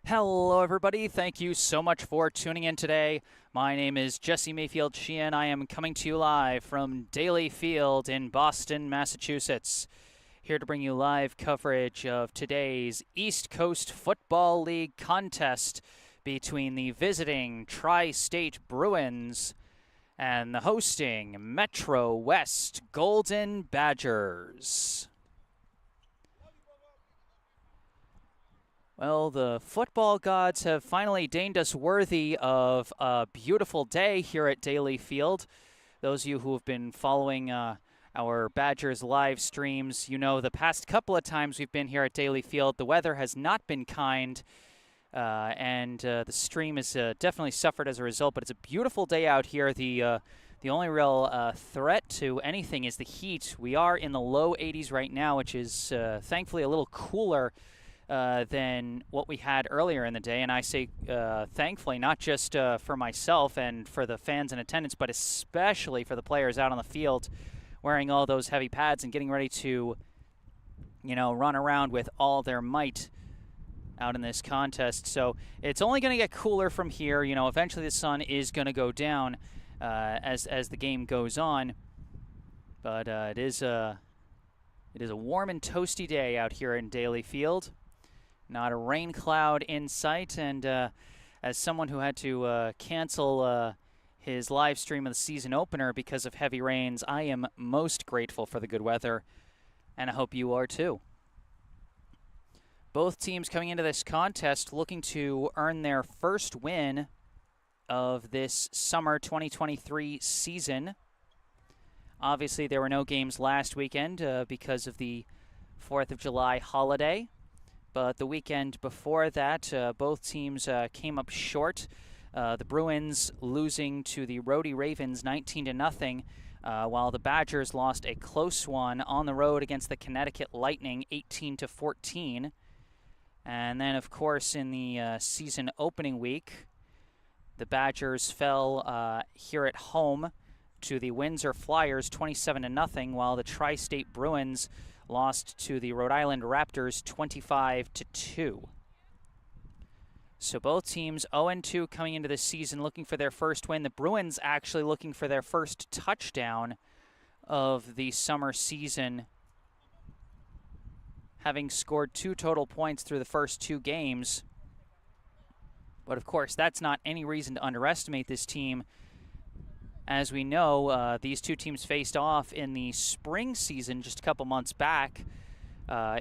Hello, everybody. Thank you so much for tuning in today. My name is Jesse Mayfield Sheehan. I am coming to you live from Daly Field in Boston, Massachusetts. Here to bring you live coverage of today's East Coast Football League contest between the visiting Tri-State Bruins and the hosting MetroWest Golden Badgers. Well, the football gods have finally deigned us worthy of a beautiful day here at Daly Field. Those of you who have been following our Badgers live streams, you know the past couple of times we've been here at Daly Field, the weather has not been kind, and the stream has definitely suffered as a result, but it's a beautiful day out here. The only real threat to anything is the heat. We are in the low 80s right now, which is thankfully a little cooler than what we had earlier in the day. And I say thankfully, not just for myself and for the fans in attendance, but especially for the players out on the field wearing all those heavy pads and getting ready to, run around with all their might out in this contest. So it's only going to get cooler from here. Eventually the sun is going to go down as the game goes on. But it is a warm and toasty day out here in Daly Field. Not a rain cloud in sight, and as someone who had to cancel his live stream of the season opener because of heavy rains, I am most grateful for the good weather, and I hope you are too. Both teams coming into this contest looking to earn their first win of this summer 2023 season. Obviously, there were no games last weekend because of the 4th of July holiday. But the weekend before that, both teams came up short. The Bruins losing to the Rhody Ravens 19-0, while the Badgers lost a close one on the road against the Connecticut Lightning 18-14. And then, of course, in the season opening week, the Badgers fell here at home to the Windsor Flyers 27-0, while the Tri-State Bruins lost to the Rhode Island Raptors 25-2. So both teams 0-2 coming into this season looking for their first win. The Bruins actually looking for their first touchdown of the summer season, having scored 2 total points through the first 2 games. But of course, that's not any reason to underestimate this team. As we know, these two teams faced off in the spring season just a couple months back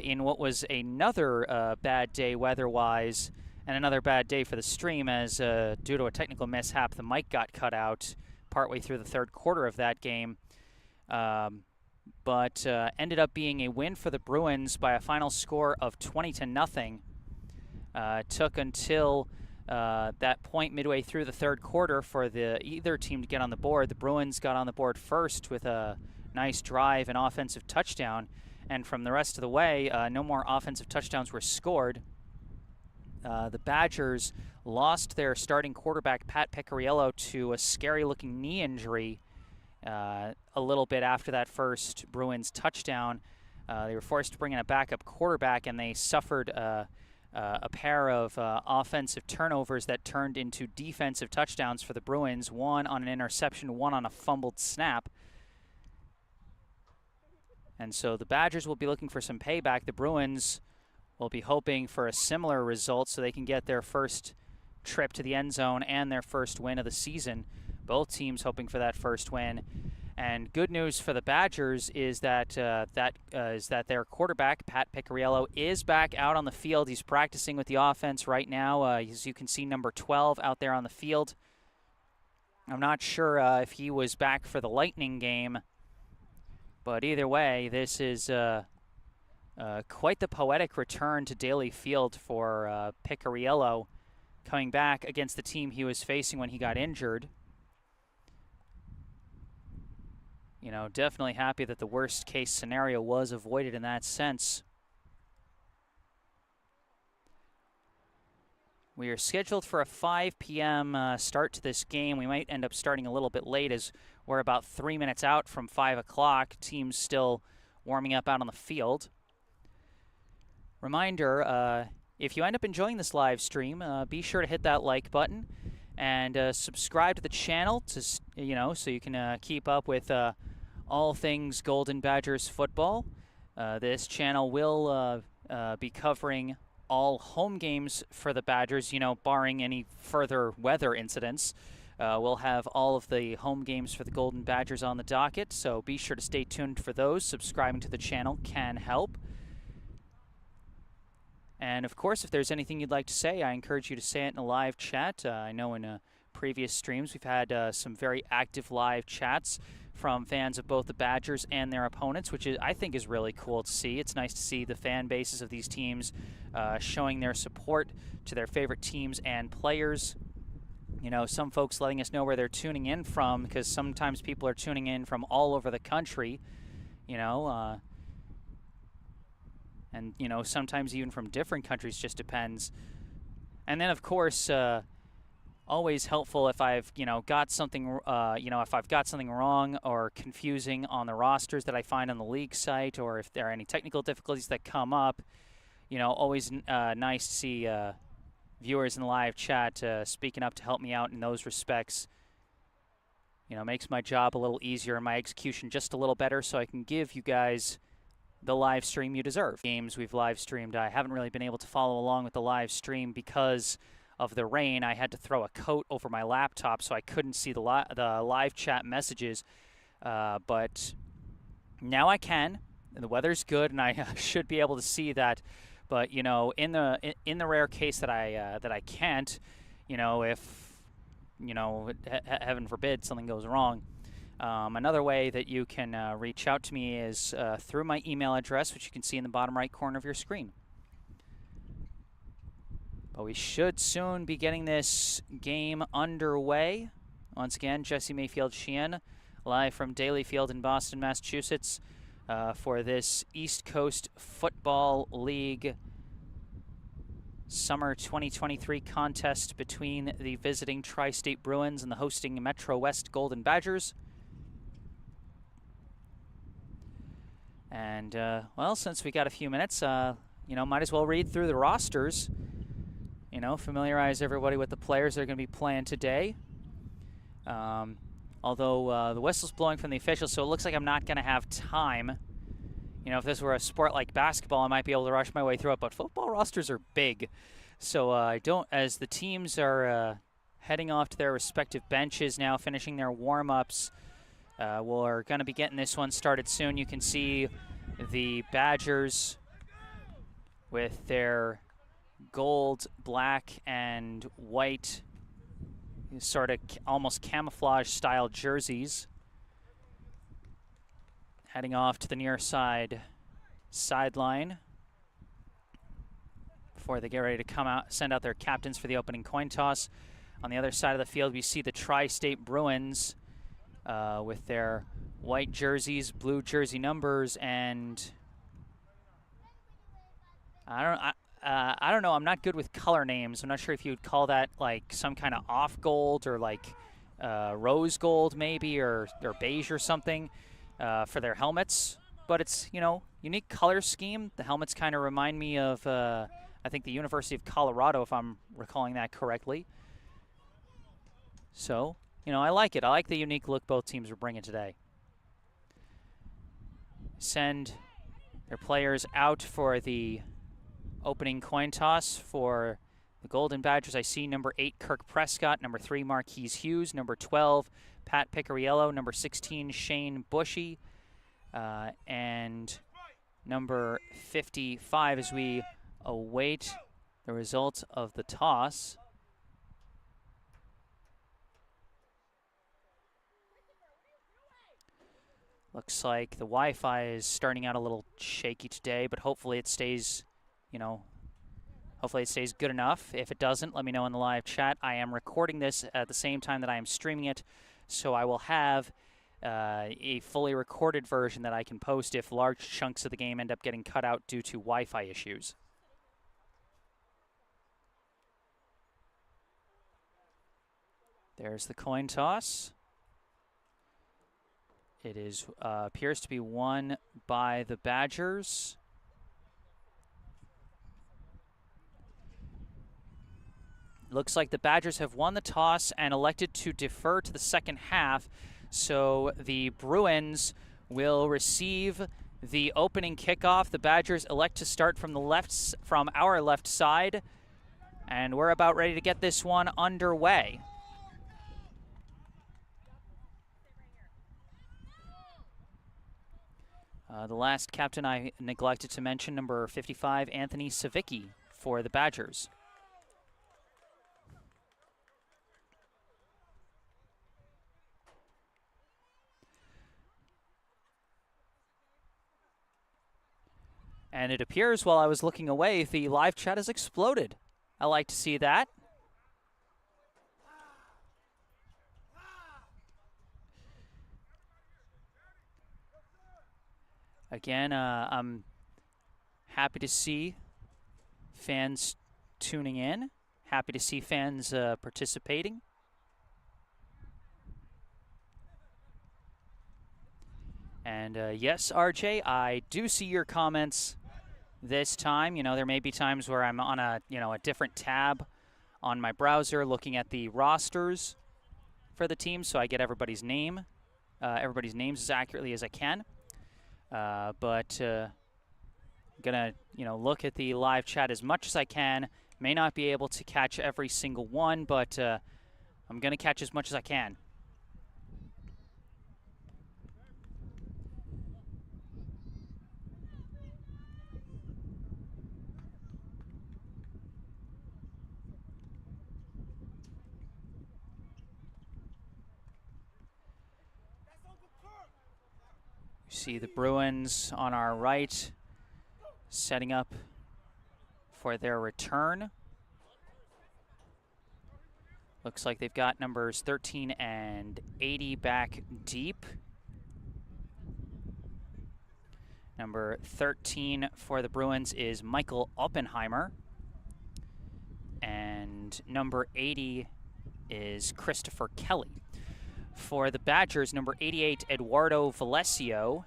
in what was another bad day weather-wise and another bad day for the stream as due to a technical mishap, the mic got cut out partway through the third quarter of that game. But ended up being a win for the Bruins by a final score of 20-0. Took until that point midway through the third quarter for either team to get on the board. The Bruins got on the board first with a nice drive and offensive touchdown, and from the rest of the way, no more offensive touchdowns were scored. The Badgers lost their starting quarterback, Pat Picariello, to a scary-looking knee injury a little bit after that first Bruins touchdown. They were forced to bring in a backup quarterback, and they suffered a pair of offensive turnovers that turned into defensive touchdowns for the Bruins, one on an interception, one on a fumbled snap. And so the Badgers will be looking for some payback. The Bruins will be hoping for a similar result so they can get their first trip to the end zone and their first win of the season. Both teams hoping for that first win. And good news for the Badgers is that their quarterback, Pat Picariello, is back out on the field. He's practicing with the offense right now. As you can see, number 12 out there on the field. I'm not sure if he was back for the Lightning game, but either way, this is quite the poetic return to Daly Field for Picariello, coming back against the team he was facing when he got injured. Definitely happy that the worst case scenario was avoided in that sense. We are scheduled for a 5 p.m. Start to this game. We might end up starting a little bit late as we're about 3 minutes out from 5 o'clock. Teams still warming up out on the field. Reminder, if you end up enjoying this live stream, be sure to hit that like button and subscribe to the channel to so you can keep up with all things Golden Badgers football. This channel will be covering all home games for the Badgers, barring any further weather incidents. We'll have all of the home games for the Golden Badgers on the docket, so be sure to stay tuned for those. Subscribing to the channel can help. And of course, if there's anything you'd like to say, I encourage you to say it in a live chat. I know in previous streams we've had some very active live chats from fans of both the Badgers and their opponents, which I think is really cool to see. It's nice to see the fan bases of these teams showing their support to their favorite teams and players. Some folks letting us know where they're tuning in from, because sometimes people are tuning in from all over the country, and sometimes even from different countries, just depends. And then of course, always helpful if I've got something if I've got something wrong or confusing on the rosters that I find on the league site, or if there are any technical difficulties that come up, always nice to see viewers in the live chat speaking up to help me out in those respects. Makes my job a little easier and my execution just a little better, so I can give you guys the live stream you deserve. Games we've live streamed, I haven't really been able to follow along with the live stream because of the rain. I had to throw a coat over my laptop, so I couldn't see the live chat messages. But now I can, and the weather's good, and I should be able to see that. But in the rare case that I can't, if heaven forbid something goes wrong. Another way that you can reach out to me is through my email address, which you can see in the bottom right corner of your screen. But we should soon be getting this game underway. Once again, Jesse Mayfield-Sheehan, live from Daly Field in Boston, Massachusetts, for this East Coast Football League Summer 2023 contest between the visiting Tri-State Bruins and the hosting MetroWest Golden Badgers. And, well, since we got a few minutes, might as well read through the rosters. Familiarize everybody with the players that are going to be playing today. Although the whistle's blowing from the officials, so it looks like I'm not going to have time. If this were a sport like basketball, I might be able to rush my way through it, but football rosters are big. So as the teams are heading off to their respective benches now, finishing their warm-ups, we're going to be getting this one started soon. You can see the Badgers with their gold, black, and white sort of almost camouflage-style jerseys, heading off to the near sideline before they get ready to come out, send out their captains for the opening coin toss. On the other side of the field, we see the Tri-State Bruins with their white jerseys, blue jersey numbers, and I don't know. I'm not good with color names. I'm not sure if you would call that like some kind of off gold or like rose gold maybe, or beige or something for their helmets. But it's, unique color scheme. The helmets kind of remind me of, I think, the University of Colorado, if I'm recalling that correctly. So, I like it. I like the unique look both teams are bringing today. Send their players out for the opening coin toss for the Golden Badgers. I see number 8, Kirk Prescott, number 3, Marquise Hughes, number 12, Pat Picariello, number 16, Shane Bushy, and number 55 as we await the result of the toss. Looks like the Wi-Fi is starting out a little shaky today, but hopefully it stays, hopefully it stays good enough. If it doesn't, let me know in the live chat. I am recording this at the same time that I am streaming it, so I will have a fully recorded version that I can post if large chunks of the game end up getting cut out due to Wi-Fi issues. There's the coin toss. It is appears to be won by the Badgers. Looks like the Badgers have won the toss and elected to defer to the second half. So the Bruins will receive the opening kickoff. The Badgers elect to start from our left side, and we're about ready to get this one underway. The last captain I neglected to mention, number 55, Anthony Savicki for the Badgers. And it appears while I was looking away, the live chat has exploded. I like to see that. Again, I'm happy to see fans tuning in. Happy to see fans participating. And yes, RJ, I do see your comments this time. You know, there may be times where I'm on a different tab on my browser looking at the rosters for the team, so I get everybody's names as accurately as I can. But gonna look at the live chat as much as I can. May not be able to catch every single one, but I'm gonna catch as much as I can. See the Bruins on our right setting up for their return. Looks like they've got numbers 13 and 80 back deep. Number 13 for the Bruins is Michael Oppenheimer. And number 80 is Christopher Kelly. For the Badgers, number 88, Eduardo Valesio,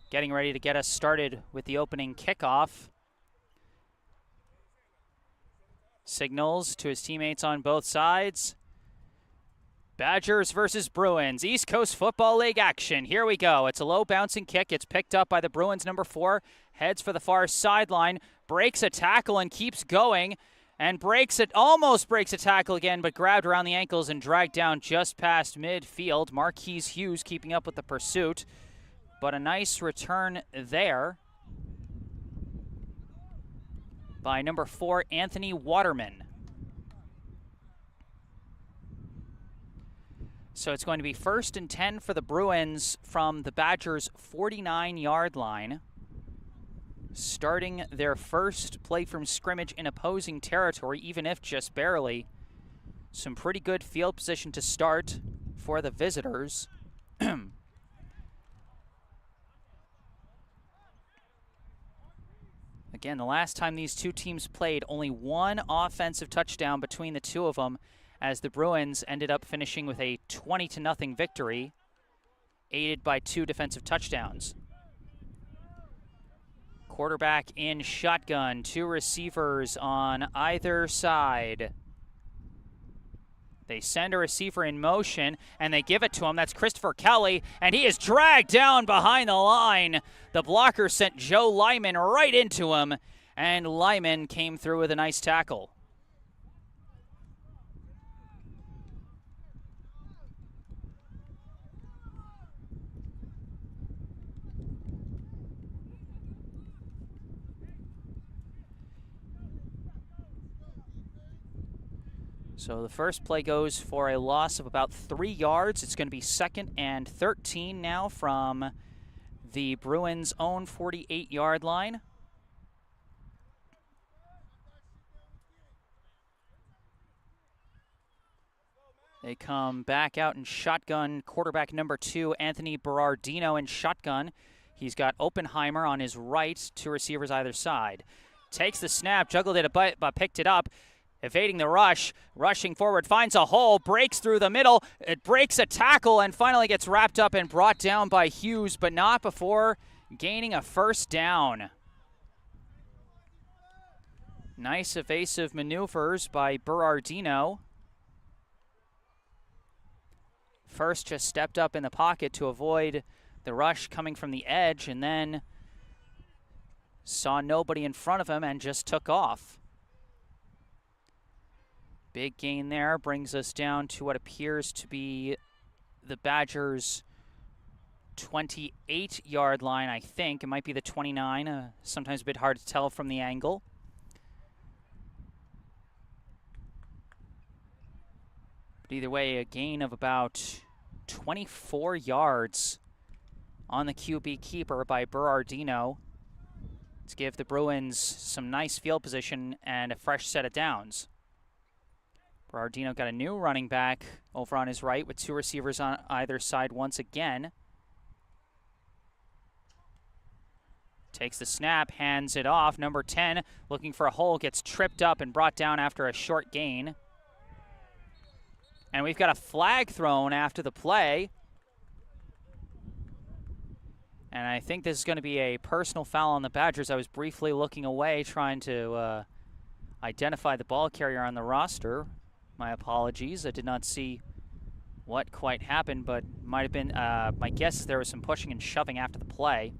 getting ready to get us started with the opening kickoff. Signals to his teammates on both sides. Badgers versus Bruins, East Coast Football League action. Here we go. It's a low bouncing kick. It's picked up by the Bruins, number 4, heads for the far sideline, breaks a tackle and keeps going. And almost breaks a tackle again, but grabbed around the ankles and dragged down just past midfield. Marquise Hughes keeping up with the pursuit, but a nice return there by number 4, Anthony Waterman. So it's going to be 1st and 10 for the Bruins from the Badgers' 49-yard line. Starting their first play from scrimmage in opposing territory, even if just barely. Some pretty good field position to start for the visitors. Again, the last time these two teams played, only one offensive touchdown between the two of them, as the Bruins ended up finishing with a 20-0 victory, aided by 2 defensive touchdowns. Quarterback in shotgun, 2 receivers on either side. They send a receiver in motion, and they give it to him. That's Christopher Kelly, and he is dragged down behind the line. The blocker sent Joe Lyman right into him, and Lyman came through with a nice tackle. So the first play goes for a loss of about 3 yards. It's going to be 2nd and 13 now from the Bruins' own 48-yard line. They come back out in shotgun. Quarterback number 2, Anthony Berardino in shotgun. He's got Oppenheimer on his right, 2 receivers either side. Takes the snap, juggled it a bit, but picked it up. Evading the rush, rushing forward, finds a hole, breaks through the middle, it breaks a tackle, and finally gets wrapped up and brought down by Hughes, but not before gaining a first down. Nice evasive maneuvers by Berardino. First just stepped up in the pocket to avoid the rush coming from the edge, and then saw nobody in front of him and just took off. Big gain there brings us down to what appears to be the Badgers' 28-yard line, I think. It might be the 29, sometimes a bit hard to tell from the angle. But either way, a gain of about 24 yards on the QB keeper by Berardino to give the Bruins some nice field position and a fresh set of downs. Berardino got a new running back over on his right with two receivers on either side once again. Takes the snap, hands it off. Number 10 looking for a hole, gets tripped up and brought down after a short gain. And we've got a flag thrown after the play. And I think this is going to be a personal foul on the Badgers. I was briefly looking away trying to identify the ball carrier on the roster. My apologies. I did not see what quite happened, but might have been, my guess is there was some pushing and shoving after the play.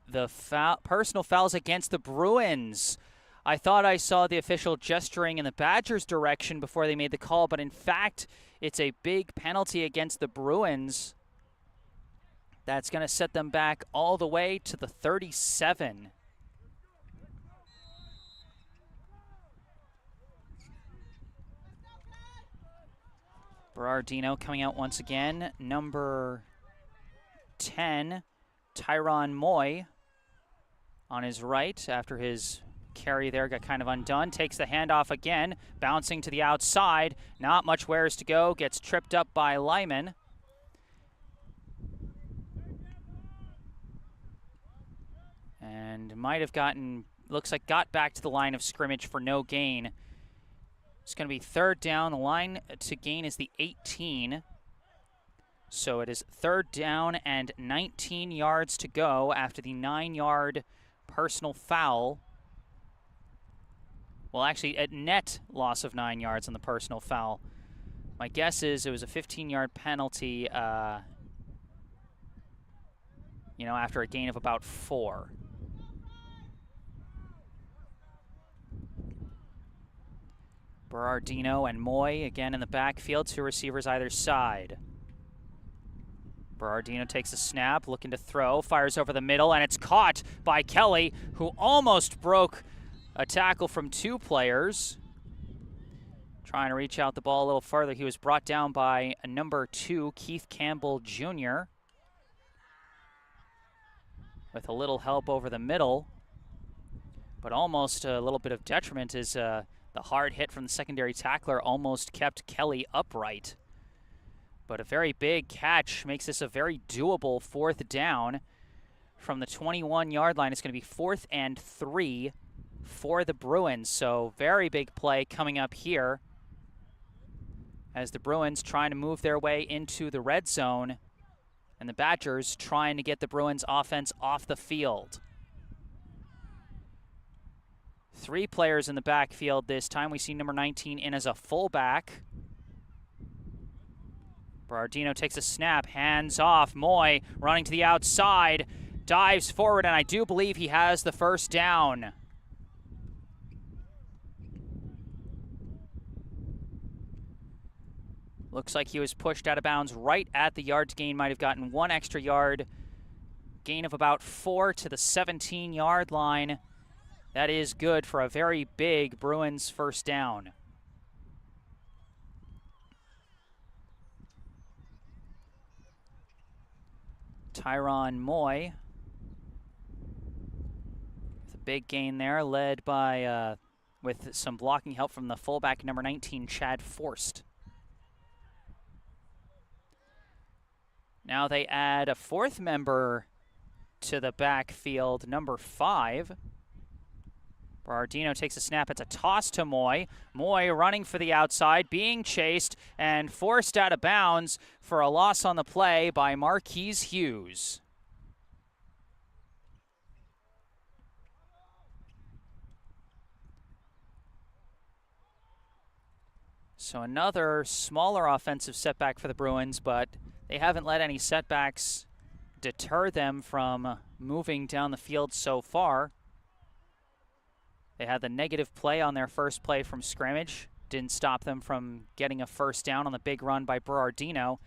The personal fouls against the Bruins. I thought I saw the official gesturing in the Badgers' direction before they made the call, but in fact, it's a big penalty against the Bruins. That's going to set them back all the way to the 37. Berardino coming out once again. Number 10, Tyron Moy, on his right after his carry there got kind of undone. Takes the handoff again, bouncing to the outside. Not much wheres to go. Gets tripped up by Lyman. And might have gotten, looks like got back to the line of scrimmage for no gain. It's going to be third down. The line to gain is the 18. So it is third down and 19 yards to go after the 9-yard personal foul. Well, actually, a net loss of 9 yards on the personal foul. My guess is it was a 15-yard penalty, after a gain of about 4. Berardino and Moy again in the backfield, two receivers either side. Berardino takes a snap, looking to throw, fires over the middle, and it's caught by Kelly, who almost broke a tackle from two players. Trying to reach out the ball a little further. He was brought down by number 2, Keith Campbell Jr. with a little help over the middle. But almost a little bit of detriment is the hard hit from the secondary tackler almost kept Kelly upright. But a very big catch makes this a very doable fourth down. From the 21-yard line, it's going to be 4th and 3 for the Bruins. So very big play coming up here as the Bruins trying to move their way into the red zone and the Badgers trying to get the Bruins offense off the field. 3 players in the backfield this time. We see number 19 in as a fullback. Berardino takes a snap, hands off. Moy running to the outside, dives forward, and I do believe he has the first down. Looks like he was pushed out of bounds right at the yard gain. Might have gotten 1 extra yard. Gain of about 4 to the 17-yard line. That is good for a very big Bruins first down. Tyron Moy with a big gain there, led by, with some blocking help from the fullback, number 19, Chad Forst. Now they add a 4th member to the backfield, number 5. Berardino takes a snap. It's a toss to Moy. Moy running for the outside, being chased and forced out of bounds for a loss on the play by Marquise Hughes. So another smaller offensive setback for the Bruins, but they haven't let any setbacks deter them from moving down the field so far. They had the negative play on their first play from scrimmage. Didn't stop them from getting a first down on the big run by Berardino.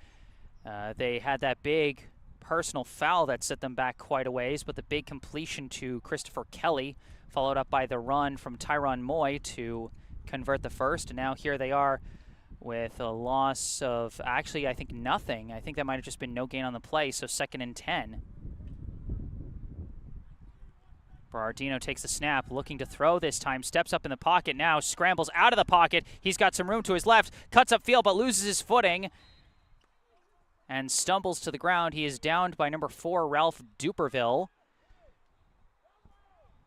They had that big personal foul that set them back quite a ways, but the big completion to Christopher Kelly, followed up by the run from Tyron Moy to convert the first. And now here they are with a loss of, actually, I think nothing. I think that might have just been no gain on the play, so 2nd and 10. Berardino takes the snap, looking to throw this time, steps up in the pocket now, scrambles out of the pocket. He's got some room to his left, cuts upfield, but loses his footing and stumbles to the ground. He is downed by number 4, Ralph Duperville.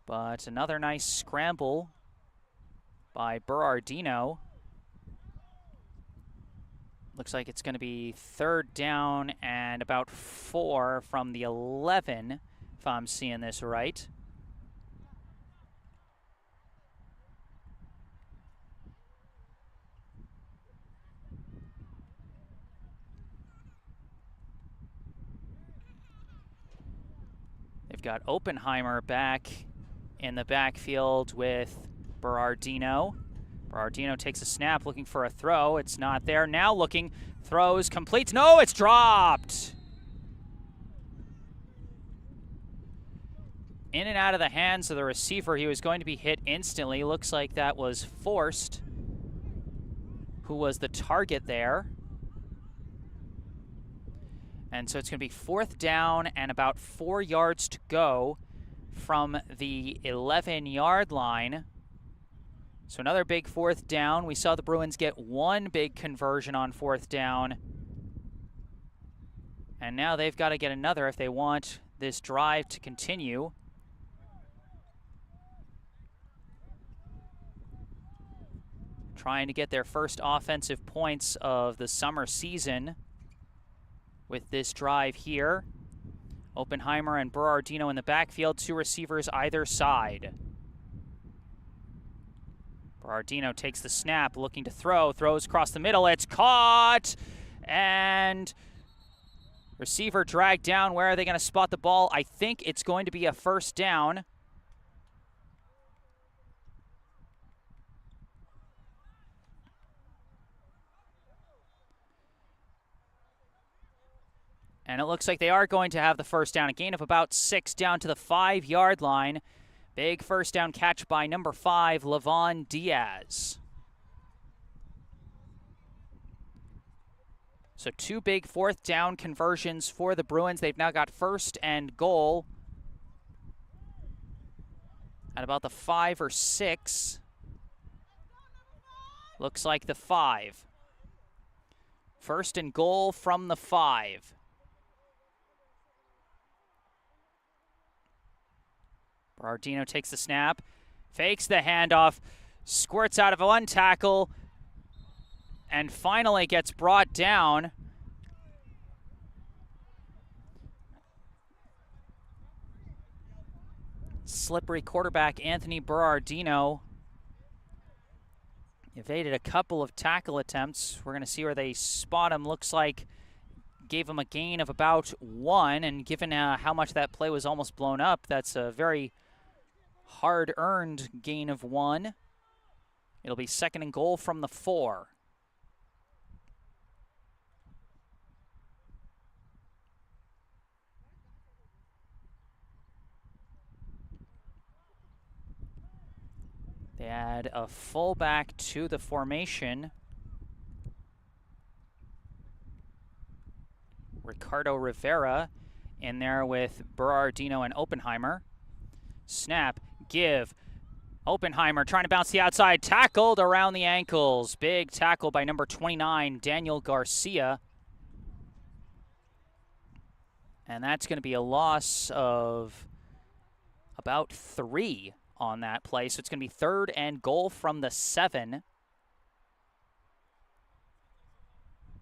But another nice scramble by Berardino. Looks like it's going to be 3rd down and about 4 from the 11, if I'm seeing this right. They've got Oppenheimer back in the backfield with Berardino. Berardino takes a snap, looking for a throw. It's not there. Now looking, throws, completes. No, it's dropped. In and out of the hands of the receiver. He was going to be hit instantly. Looks like that was Forced, who was the target there. And so it's going to be 4th down and about 4 yards to go from the 11-yard line. So another big 4th down. We saw the Bruins get one big conversion on 4th down. And now they've got to get another if they want this drive to continue. Trying to get their first offensive points of the summer season with this drive here. Oppenheimer and Berardino in the backfield, 2 receivers either side. Berardino takes the snap, looking to throw, throws across the middle, it's caught, and receiver dragged down. Where are they going to spot the ball? I think it's going to be a 1st down. And it looks like they are going to have the 1st down. A gain of about 6 down to the 5-yard line. Big 1st down catch by number 5, Levon Diaz. So 2 big 4th down conversions for the Bruins. They've now got 1st and goal at about the 5 or 6. Looks like the 5. 1st and goal from the 5. Berardino takes the snap, fakes the handoff, squirts out of one tackle, and finally gets brought down. Slippery quarterback Anthony Berardino evaded a couple of tackle attempts. We're going to see where they spot him. Looks like gave him a gain of about 1, and given how much that play was almost blown up, that's a very hard-earned gain of 1. It'll be 2nd and goal from the 4. They add a fullback to the formation. Ricardo Rivera in there with Berardino and Oppenheimer. Snap, give. Oppenheimer trying to bounce the outside, tackled around the ankles. Big tackle by number 29, Daniel Garcia. And that's going to be a loss of about 3 on that play. So it's going to be 3rd and goal from the 7.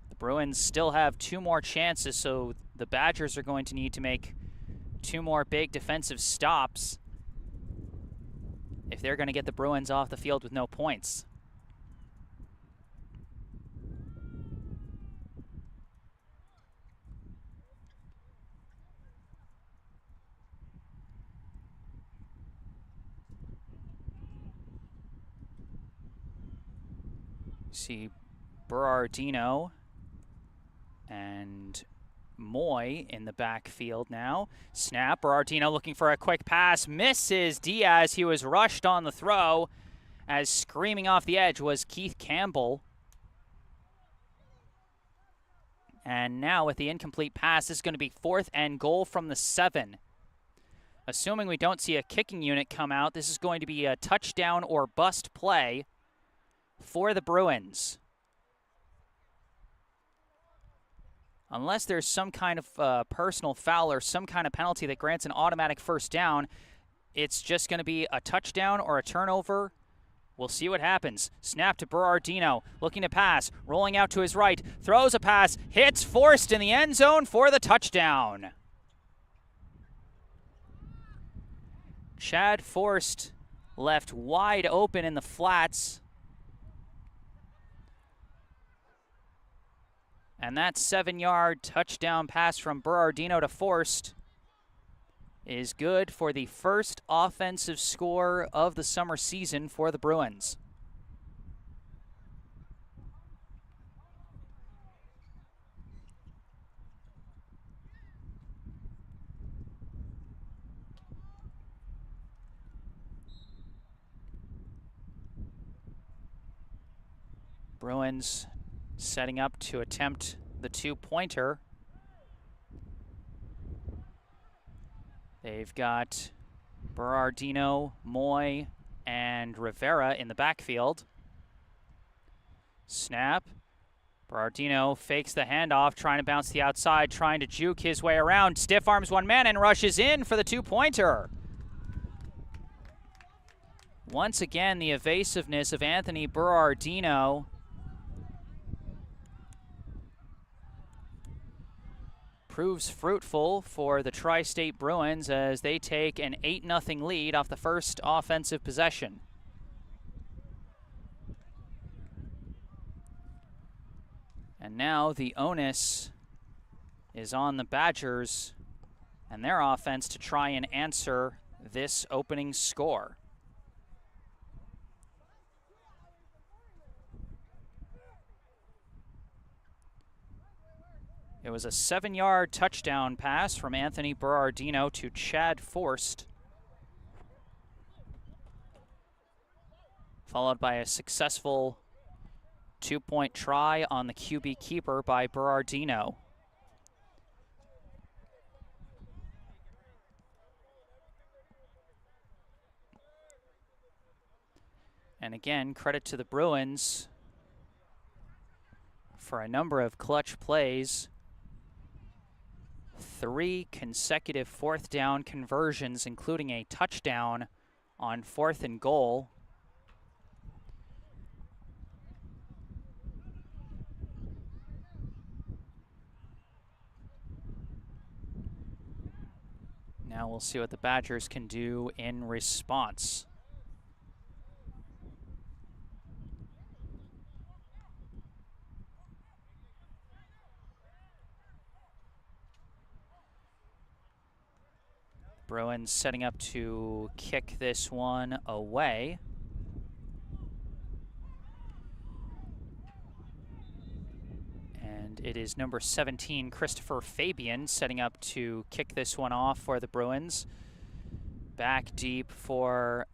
The Bruins still have 2 more chances, so the Badgers are going to need to make 2 more big defensive stops if they're going to get the Bruins off the field with no points. See Berardino and Moy in the backfield now. Snap, Berardino looking for a quick pass. Misses Diaz. He was rushed on the throw, as screaming off the edge was Keith Campbell. And now with the incomplete pass, this is going to be 4th and goal from the 7. Assuming we don't see a kicking unit come out, this is going to be a touchdown or bust play for the Bruins. Unless there's some kind of personal foul or some kind of penalty that grants an automatic first down, it's just going to be a touchdown or a turnover. We'll see what happens. Snap to Berardino, looking to pass, rolling out to his right, throws a pass, hits Forst in the end zone for the touchdown. Chad Forst left wide open in the flats. And that 7-yard touchdown pass from Berardino to Forst is good for the first offensive score of the summer season for the Bruins. Bruins setting up to attempt the 2-pointer. They've got Berardino, Moy, and Rivera in the backfield. Snap. Berardino fakes the handoff, trying to bounce the outside, trying to juke his way around. Stiff arms one man and rushes in for the 2-pointer. Once again, the evasiveness of Anthony Berardino proves fruitful for the Tri-State Bruins as they take an 8-0 lead off the first offensive possession. And now the onus is on the Badgers and their offense to try and answer this opening score. It was a 7-yard touchdown pass from Anthony Berardino to Chad Forst, followed by a successful 2-point try on the QB keeper by Berardino. And again, credit to the Bruins for a number of clutch plays. 3 consecutive 4th down conversions, including a touchdown on 4th and goal. Now we'll see what the Badgers can do in response. Bruins setting up to kick this one away. And it is number 17, Christopher Fabian, setting up to kick this one off for the Bruins. Back deep for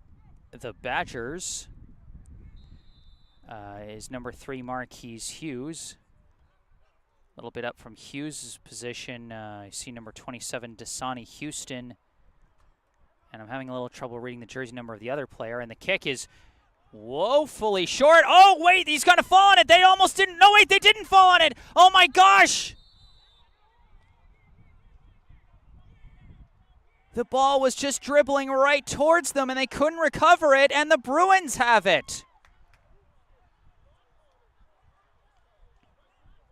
the Badgers is number 3, Marquise Hughes. A little bit up from Hughes' position, I see number 27, Dasani Houston. And I'm having a little trouble reading the jersey number of the other player. And the kick is woefully short. Oh, wait, he's going to fall on it. They almost didn't. No, wait, they didn't fall on it. Oh, my gosh. The ball was just dribbling right towards them, and they couldn't recover it, and the Bruins have it.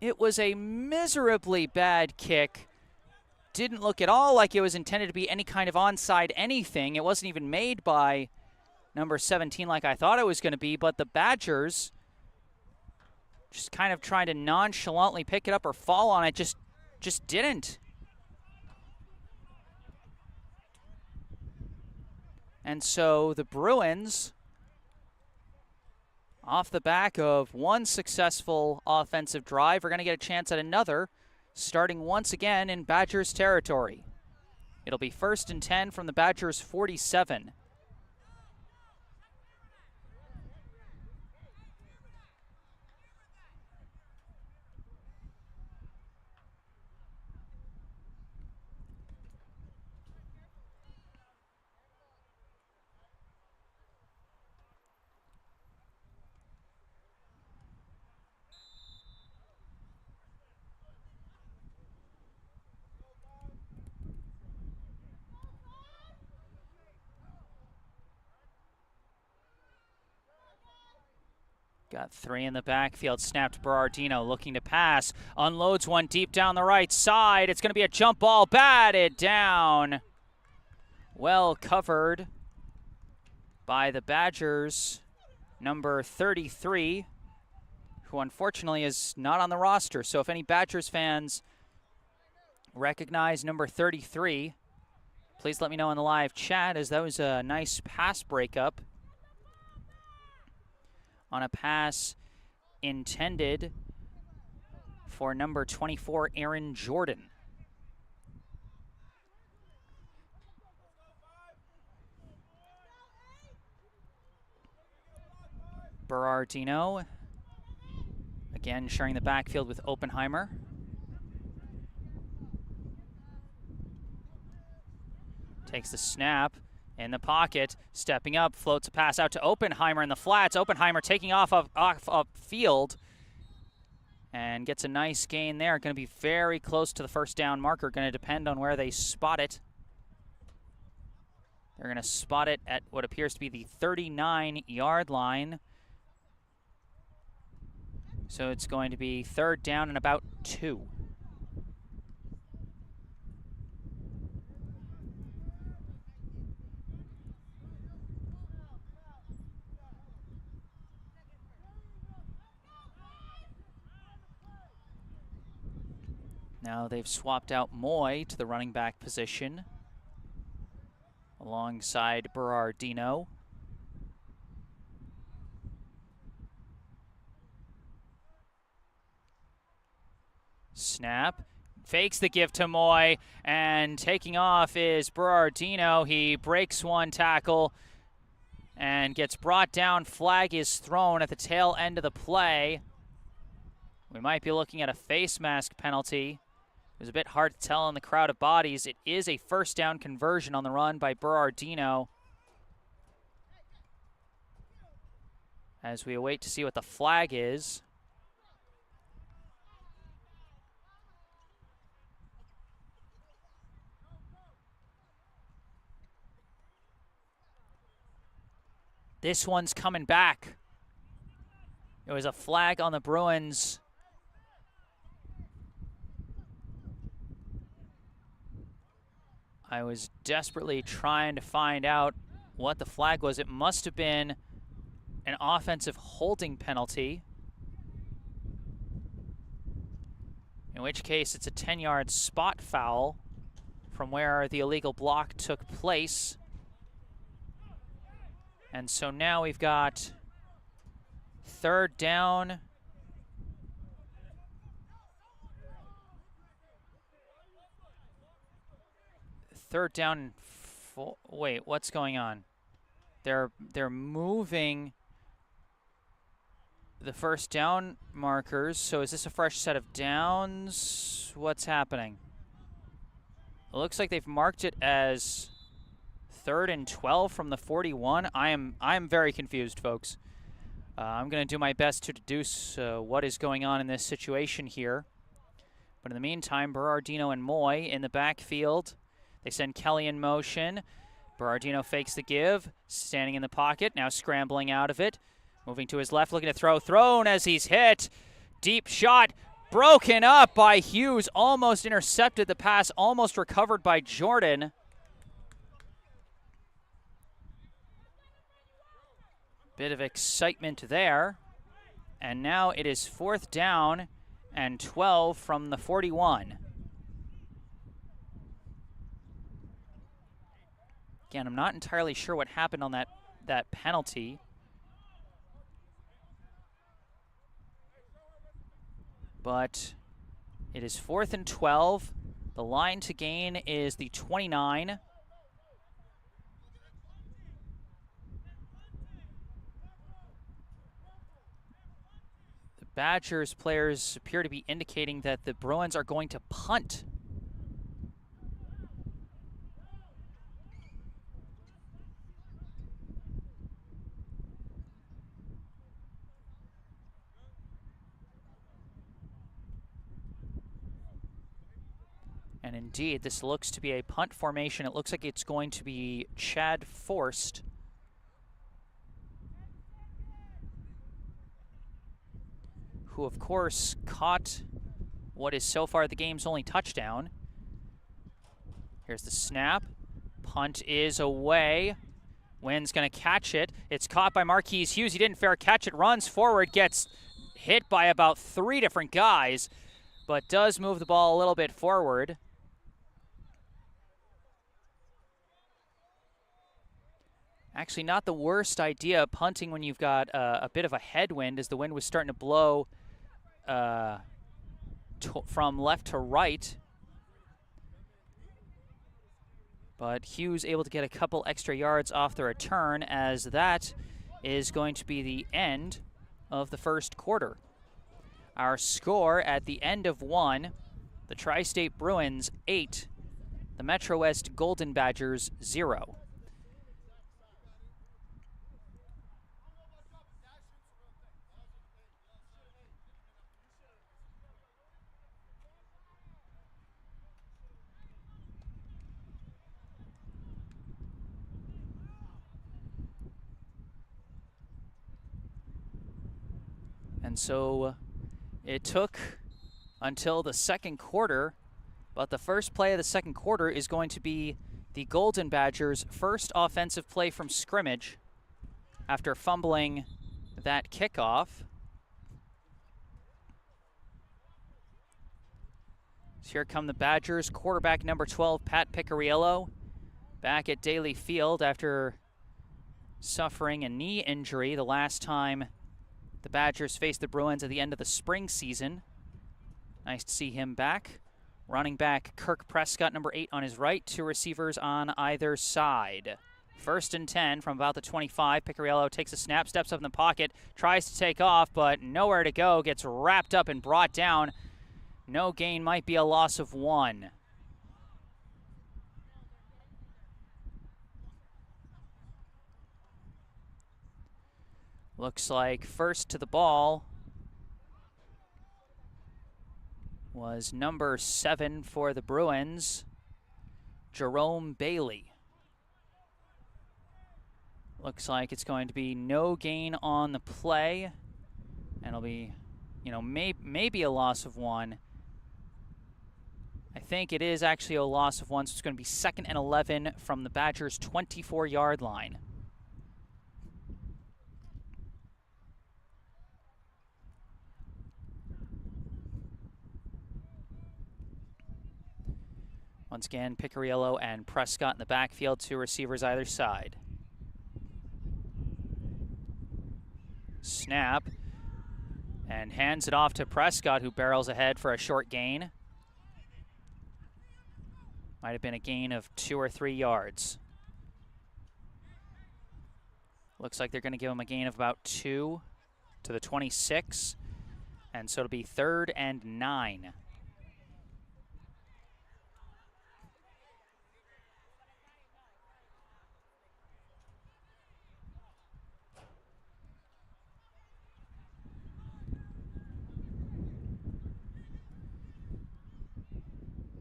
It was a miserably bad kick. Didn't look at all like it was intended to be any kind of onside anything. It wasn't even made by number 17 like I thought it was going to be, but the Badgers just kind of trying to nonchalantly pick it up or fall on it, just didn't. And so the Bruins Off the back of one successful offensive drive, we're going to get a chance at another, starting once again in Badgers territory. It'll be 1st and 10 from the Badgers 47. Got 3 in the backfield, snapped Berardino, looking to pass, unloads one deep down the right side. It's going to be a jump ball, batted down. Well covered by the Badgers, number 33, who unfortunately is not on the roster. So if any Badgers fans recognize number 33, please let me know in the live chat, as that was a nice pass breakup on a pass intended for number 24, Aaron Jordan. Berardino, again sharing the backfield with Oppenheimer. Takes the snap. In the pocket, stepping up, floats a pass out to Oppenheimer in the flats. Oppenheimer taking off field and gets a nice gain there. Going to be very close to the first down marker. Going to depend on where they spot it. They're going to spot it at what appears to be the 39-yard line. So it's going to be 3rd down and about 2. Now they've swapped out Moy to the running back position alongside Berardino. Snap, fakes the give to Moy, and taking off is Berardino. He breaks one tackle and gets brought down. Flag is thrown at the tail end of the play. We might be looking at a face mask penalty. It was a bit hard to tell in the crowd of bodies. It is a 1st down conversion on the run by Berardino, as we await to see what the flag is. This one's coming back. It was a flag on the Bruins. I was desperately trying to find out what the flag was. It must have been an offensive holding penalty, in which case it's a 10-yard spot foul from where the illegal block took place. And so now we've got 3rd down. Third down. Wait, what's going on? They're moving the 1st down markers. So is this a fresh set of downs? What's happening? It looks like they've marked it as 3rd and 12 from the 41. I'm very confused, folks. I'm going to do my best to deduce what is going on in this situation here. But in the meantime, Berardino and Moy in the backfield. They send Kelly in motion. Berardino fakes the give, standing in the pocket, now scrambling out of it. Moving to his left, looking to throw. Thrown as he's hit. Deep shot, broken up by Hughes. Almost intercepted the pass, almost recovered by Jordan. Bit of excitement there. And now it is 4th down and 12 from the 41. Again, I'm not entirely sure what happened on that penalty. but it is 4th and 12. The line to gain is the 29. The Badgers players appear to be indicating that the Bruins are going to punt. And indeed, this looks to be a punt formation. It looks like it's going to be Chad Forst, who of course caught what is so far the game's only touchdown. Here's the snap. Punt is away. Wynn's going to catch it. It's caught by Marquise Hughes. He didn't fair catch it. Runs forward, gets hit by about 3 different guys, but does move the ball a little bit forward. Actually, not the worst idea punting when you've got a bit of a headwind, as the wind was starting to blow from left to right. But Hughes able to get a couple extra yards off the return, as that is going to be the end of the first quarter. Our score at the end of 1, the Tri-State Bruins 8, the MetroWest Golden Badgers 0. And so it took until the second quarter, but the first play of the second quarter is going to be the Golden Badgers' first offensive play from scrimmage after fumbling that kickoff. So here come the Badgers. Quarterback number 12, Pat Picariello, back at Daly Field after suffering a knee injury the last time the Badgers faced the Bruins at the end of the spring season. Nice to see him back. Running back Kirk Prescott, number 8 on his right. 2 receivers on either side. 1st and 10 from about the 25. Picariello takes a snap, steps up in the pocket, tries to take off, but nowhere to go. Gets wrapped up and brought down. No gain, might be a loss of 1. Looks like first to the ball was number 7 for the Bruins, Jerome Bailey. Looks like it's going to be no gain on the play, and it'll be, maybe a loss of 1. I think it is actually a loss of 1, so it's going to be 2nd and 11 from the Badgers' 24-yard line. Once again, Picariello and Prescott in the backfield, 2 receivers either side. Snap, and hands it off to Prescott, who barrels ahead for a short gain. Might have been a gain of 2 or 3 yards. Looks like they're going to give him a gain of about 2 to the 26, and so it'll be 3rd and 9.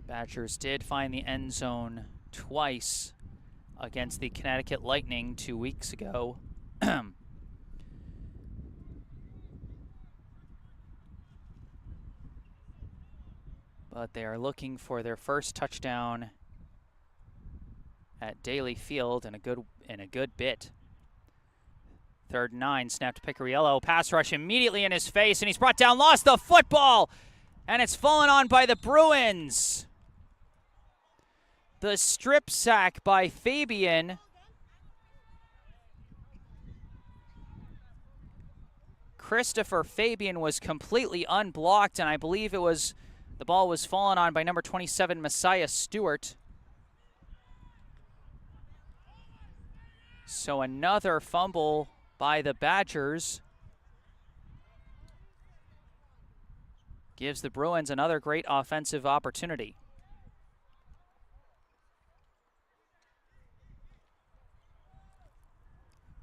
Badgers did find the end zone twice against the Connecticut Lightning 2 weeks ago. But they are looking for their first touchdown at Daly Field in a good bit. 3rd and 9, snap to Picariello, pass rush immediately in his face, and he's brought down, lost the football, and it's fallen on by the Bruins. The strip sack by Fabian Christopher Fabian was completely unblocked, and I believe it was the ball was fallen on by number 27, Messiah Stewart. So another fumble by the Badgers gives the Bruins another great offensive opportunity.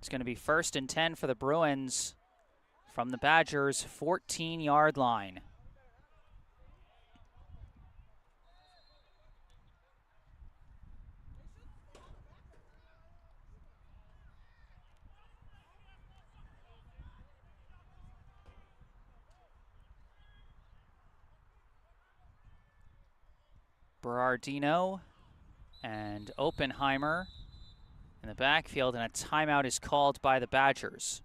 It's going to be 1st and 10 for the Bruins from the Badgers' 14-yard line. Berardino and Oppenheimer in the backfield, and a timeout is called by the Badgers.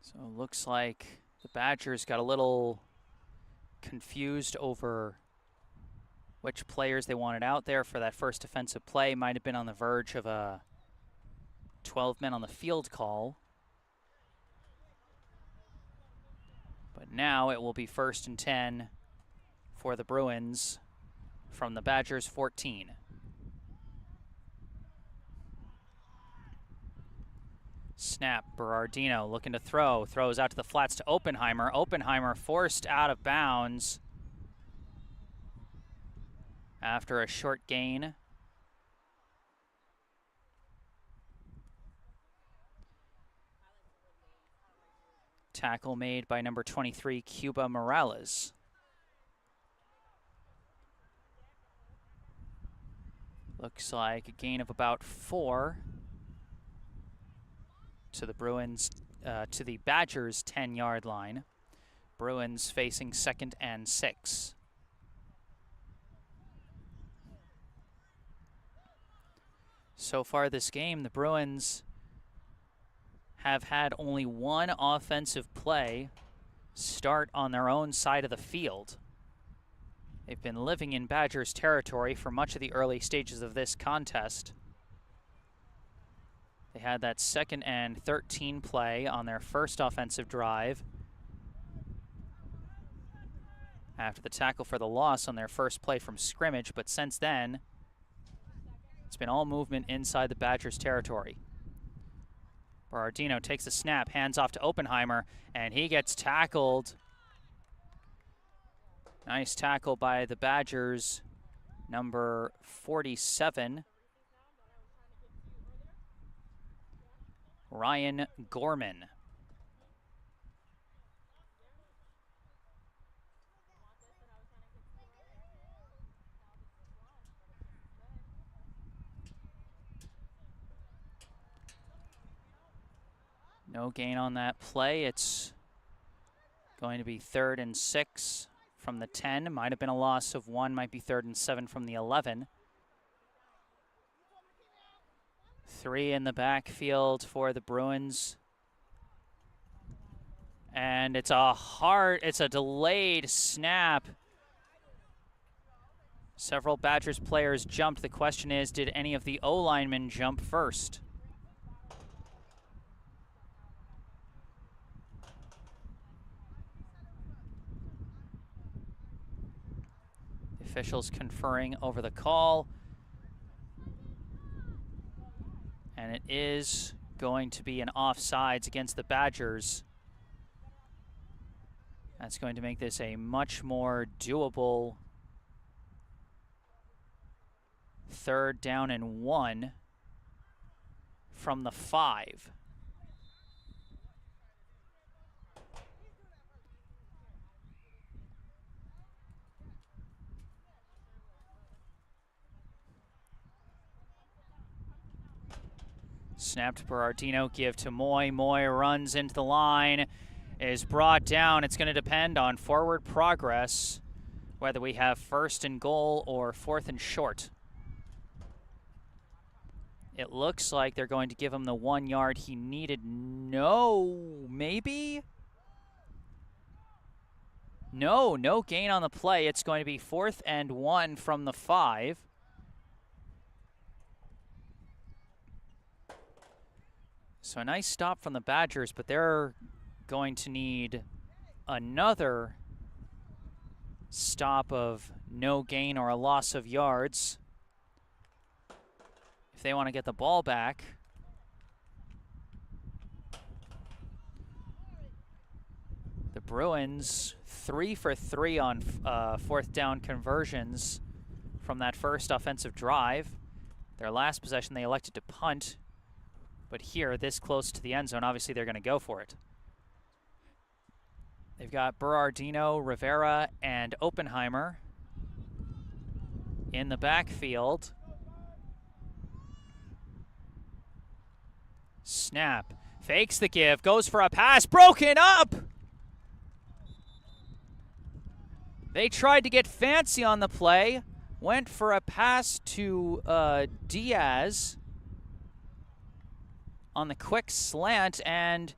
So it looks like the Badgers got a little confused over which players they wanted out there for that first defensive play. Might have been on the verge of a 12 men on the field call. But now it will be 1st and 10 for the Bruins from the Badgers' 14. Snap, Berardino looking to throw. Throws out to the flats to Oppenheimer. Oppenheimer forced out of bounds after a short gain. Tackle made by number 23, Cuba Morales. Looks like a gain of about 4 to the Bruins, to the Badgers' 10-yard line. Bruins facing 2nd and 6. So far this game, the Bruins have had only one offensive play start on their own side of the field. They've been living in Badgers territory for much of the early stages of this contest. They had that 2nd and 13 play on their first offensive drive after the tackle for the loss on their first play from scrimmage, but since then, it's been all movement inside the Badgers territory. Berardino takes a snap, hands off to Oppenheimer, and he gets tackled. Nice tackle by the Badgers, number 47, Ryan Gorman. No gain on that play. It's going to be 3rd and 6 from the 10. Might have been a loss of 1, might be 3rd and 7 from the 11. 3 in the backfield for the Bruins. And it's a delayed snap. Several Badgers players jumped. The question is, did any of the O-linemen jump first? The officials conferring over the call. And it is going to be an offsides against the Badgers. That's going to make this a much more doable 3rd down and 1 from the 5. Snap to Berardino, give to Moy. Moy runs into the line, is brought down. It's going to depend on forward progress, whether we have first and goal or fourth and short. It looks like they're going to give him the 1 yard he needed. No, maybe? No gain on the play. It's going to be 4th and 1 from the 5. So a nice stop from the Badgers, but they're going to need another stop of no gain or a loss of yards if they want to get the ball back. The Bruins 3 for 3 on 4th down conversions from that first offensive drive. Their last possession they elected to punt, but here, this close to the end zone, obviously they're going to go for it. They've got Berardino, Rivera, and Oppenheimer in the backfield. Snap, fakes the give, goes for a pass, broken up! They tried to get fancy on the play, went for a pass to Diaz on the quick slant, and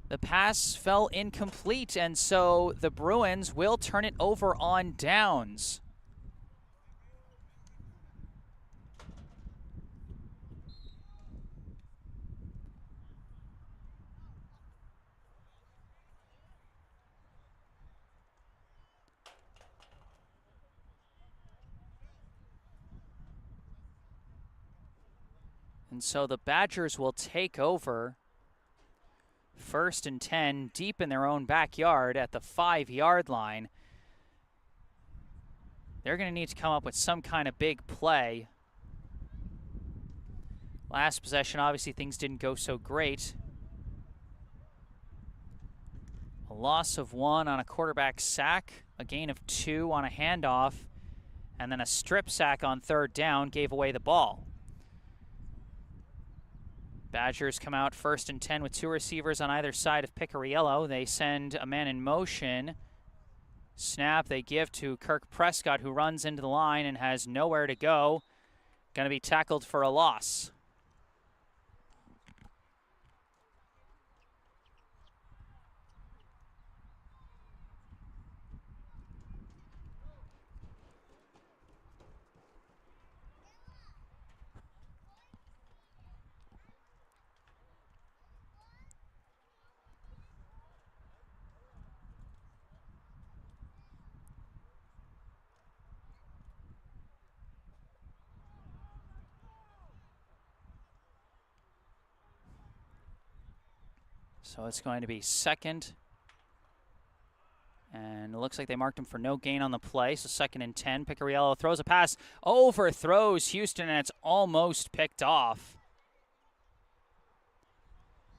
the pass fell incomplete, and so the Bruins will turn it over on downs. And so the Badgers will take over 1st and 10 deep in their own backyard at the 5-yard line. They're going to need to come up with some kind of big play. Last possession, obviously things didn't go so great. A loss of 1 on a quarterback sack, a gain of 2 on a handoff, and then a strip sack on 3rd down gave away the ball. Badgers come out 1st and 10 with 2 receivers on either side of Picariello. They send a man in motion. Snap, they give to Kirk Prescott, who runs into the line and has nowhere to go. Going to be tackled for a loss. So it's going to be 2nd. And it looks like they marked him for no gain on the play. So 2nd and 10. Picariello throws a pass, overthrows Houston, and it's almost picked off.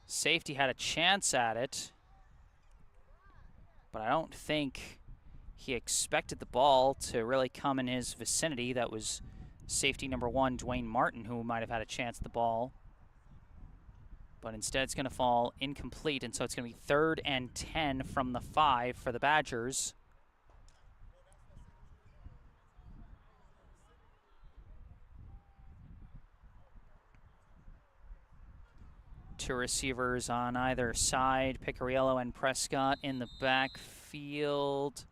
Safety had a chance at it, but I don't think he expected the ball to really come in his vicinity. That was safety number 1, Dwayne Martin, who might have had a chance at the ball. But instead it's going to fall incomplete, and so it's going to be 3rd and 10 from the 5 for the Badgers. Two receivers on either side, Picariello and Prescott in the backfield.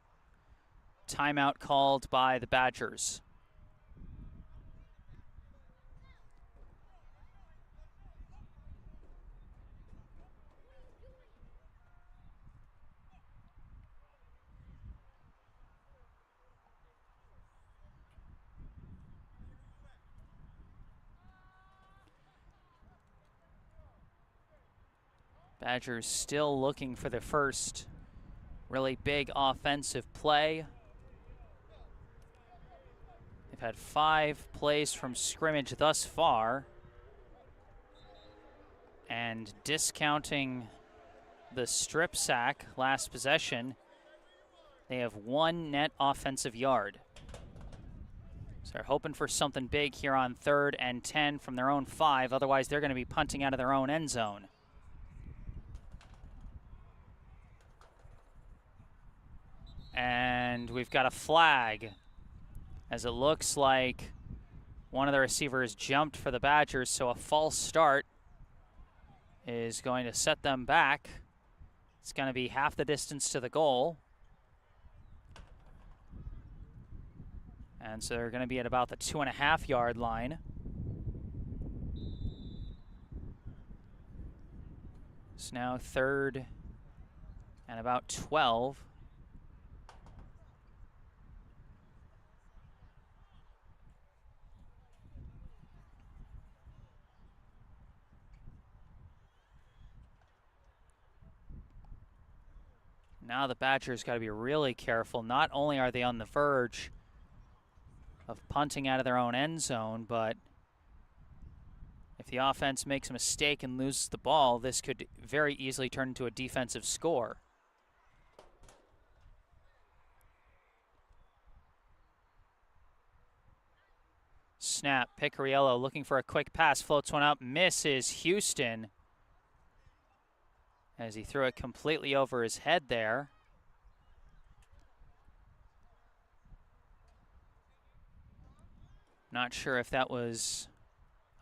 Timeout called by the Badgers. Badgers still looking for the first really big offensive play. They've had 5 plays from scrimmage thus far. And discounting the strip sack last possession, they have 1 net offensive yard. So they're hoping for something big here on 3rd and 10 from their own 5. Otherwise, they're going to be punting out of their own end zone. And we've got a flag, as it looks like one of the receivers jumped for the Badgers, so a false start is going to set them back. It's going to be half the distance to the goal. And so they're going to be at about the 2.5-yard line. It's now 3rd and about 12. Now the Badgers got to be really careful. Not only are they on the verge of punting out of their own end zone, but if the offense makes a mistake and loses the ball, this could very easily turn into a defensive score. Snap, Picariello looking for a quick pass, floats one up, misses Houston as he threw it completely over his head there. Not sure if that was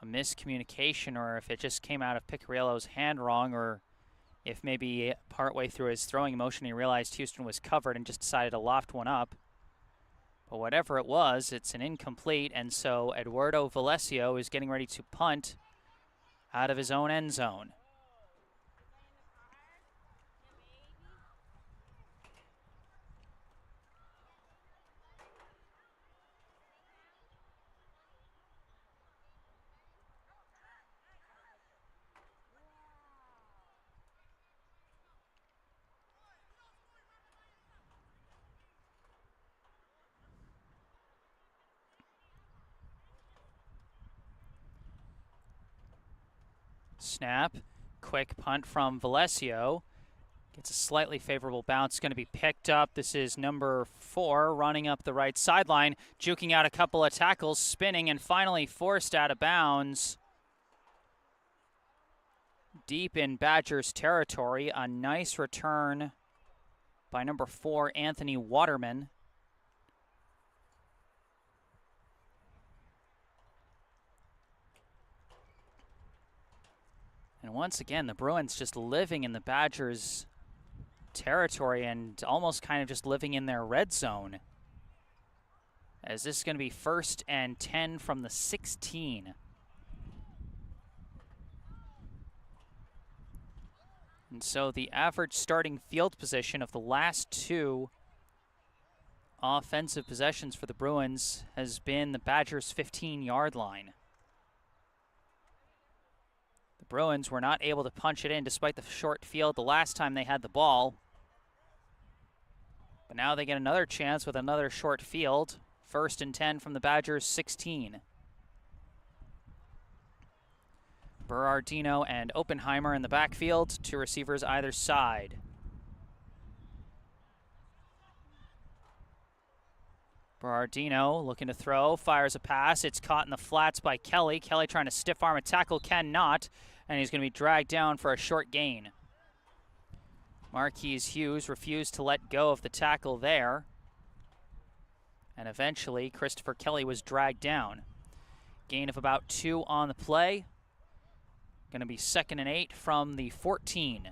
a miscommunication or if it just came out of Picariello's hand wrong, or if maybe partway through his throwing motion he realized Houston was covered and just decided to loft one up. But whatever it was, it's an incomplete, and so Eduardo Valesio is getting ready to punt out of his own end zone. Snap, quick punt from Valesio. Gets a slightly favorable bounce, going to be picked up. This is number 4 running up the right sideline, juking out a couple of tackles, spinning, and finally forced out of bounds. Deep in Badgers territory, a nice return by number 4, Anthony Waterman. And once again, the Bruins just living in the Badgers' territory and almost kind of just living in their red zone. As this is going to be 1st and 10 from the 16. And so the average starting field position of the last 2 offensive possessions for the Bruins has been the Badgers' 15-yard line. Bruins were not able to punch it in despite the short field the last time they had the ball. But now they get another chance with another short field. 1st and 10 from the Badgers' 16. Berardino and Oppenheimer in the backfield, 2 receivers either side. Berardino looking to throw, fires a pass. It's caught in the flats by Kelly. Kelly trying to stiff arm a tackle, cannot, and he's going to be dragged down for a short gain. Marquise Hughes refused to let go of the tackle there. And eventually, Christopher Kelly was dragged down. Gain of about 2 on the play. Going to be 2nd and 8 from the 14.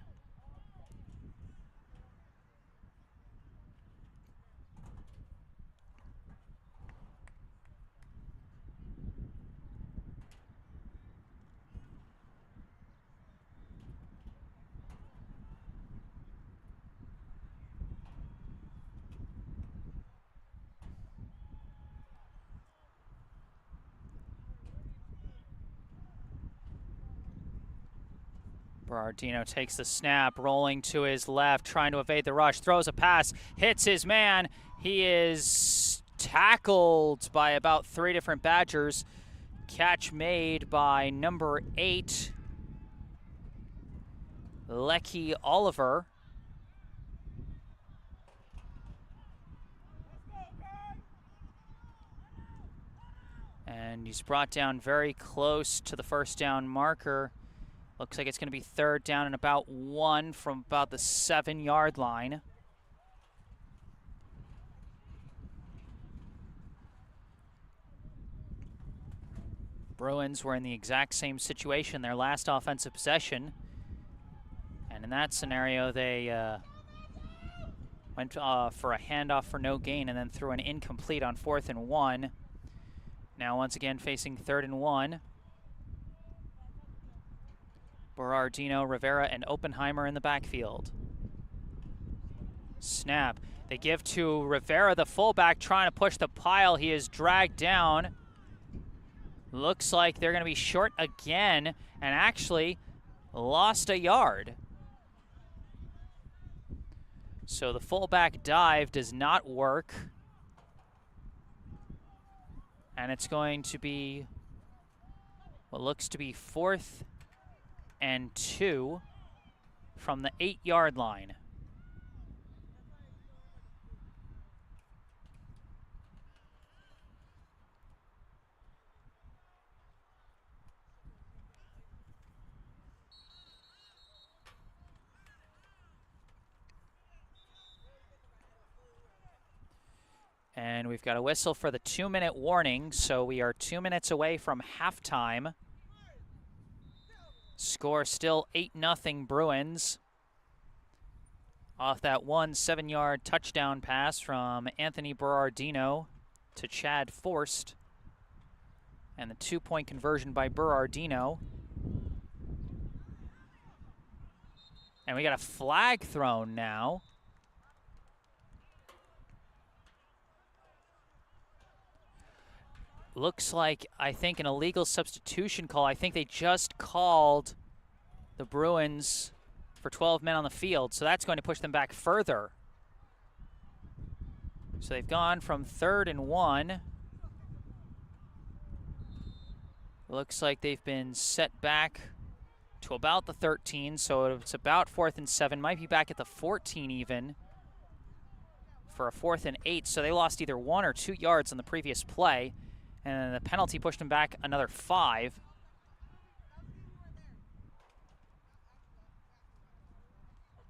Berardino takes the snap, rolling to his left, trying to evade the rush, throws a pass, hits his man. He is tackled by about 3 different Badgers. Catch made by number 8, Lecky Oliver. And he's brought down very close to the first down marker. Looks like it's going to be third down and about 1 from about the 7-yard line. Bruins were in the exact same situation their last offensive possession. And in that scenario, they went for a handoff for no gain and then threw an incomplete on 4th and 1. Now once again facing 3rd and 1. Berardino, Rivera, and Oppenheimer in the backfield. Snap. They give to Rivera, the fullback, trying to push the pile. He is dragged down. Looks like they're going to be short again and actually lost a yard. So the fullback dive does not work. And it's going to be what looks to be 4th and 2 from the 8-yard line. And we've got a whistle for the 2-minute warning, so we are 2 minutes away from halftime. Score still 8-0 Bruins. Off that 7-yard touchdown pass from Anthony Berardino to Chad Forst. And the 2-point conversion by Berardino. And we got a flag thrown now. Looks like, I think, an illegal substitution call. I think they just called the Bruins for 12 men on the field, so that's going to push them back further. So they've gone from 3rd and 1. Looks like they've been set back to about the 13, so it's about 4th and 7. Might be back at the 14 even for a 4th and 8. So they lost either 1 or 2 yards on the previous play. And the penalty pushed him back another 5.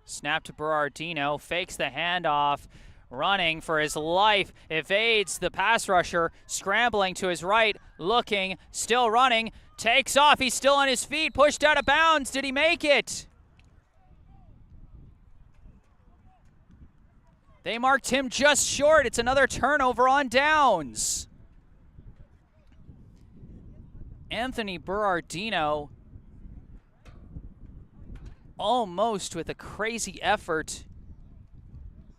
Snap to Berardino, fakes the handoff, running for his life, evades the pass rusher, scrambling to his right, looking, still running, takes off, he's still on his feet, pushed out of bounds. Did he make it? They marked him just short. It's another turnover on downs. Anthony Berardino, almost with a crazy effort,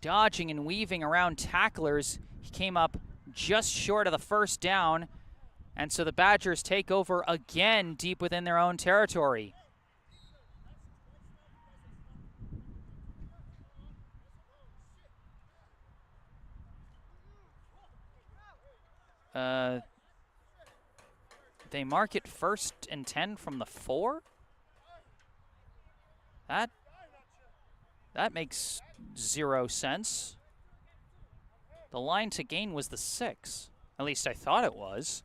dodging and weaving around tacklers. He came up just short of the first down, and so the Badgers take over again deep within their own territory. They mark it 1st and 10 from the 4? That makes 0 sense. The line to gain was the 6. At least I thought it was.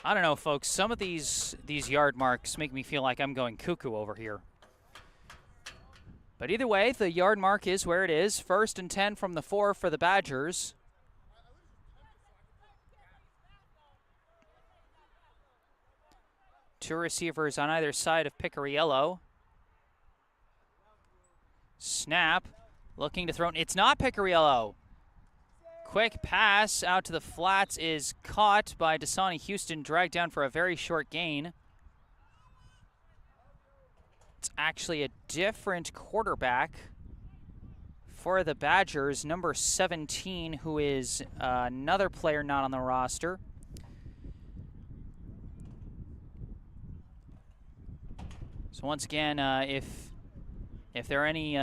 I don't know, folks. Some of these yard marks make me feel like I'm going cuckoo over here. But either way, the yard mark is where it is. 1st and 10 from the 4 for the Badgers. Two receivers on either side of Picariello. Snap, looking to throw. It's not Picariello. Quick pass out to the flats is caught by Dasani Houston, dragged down for a very short gain. It's actually a different quarterback for the Badgers, number 17, who is another player not on the roster. So once again, if there are any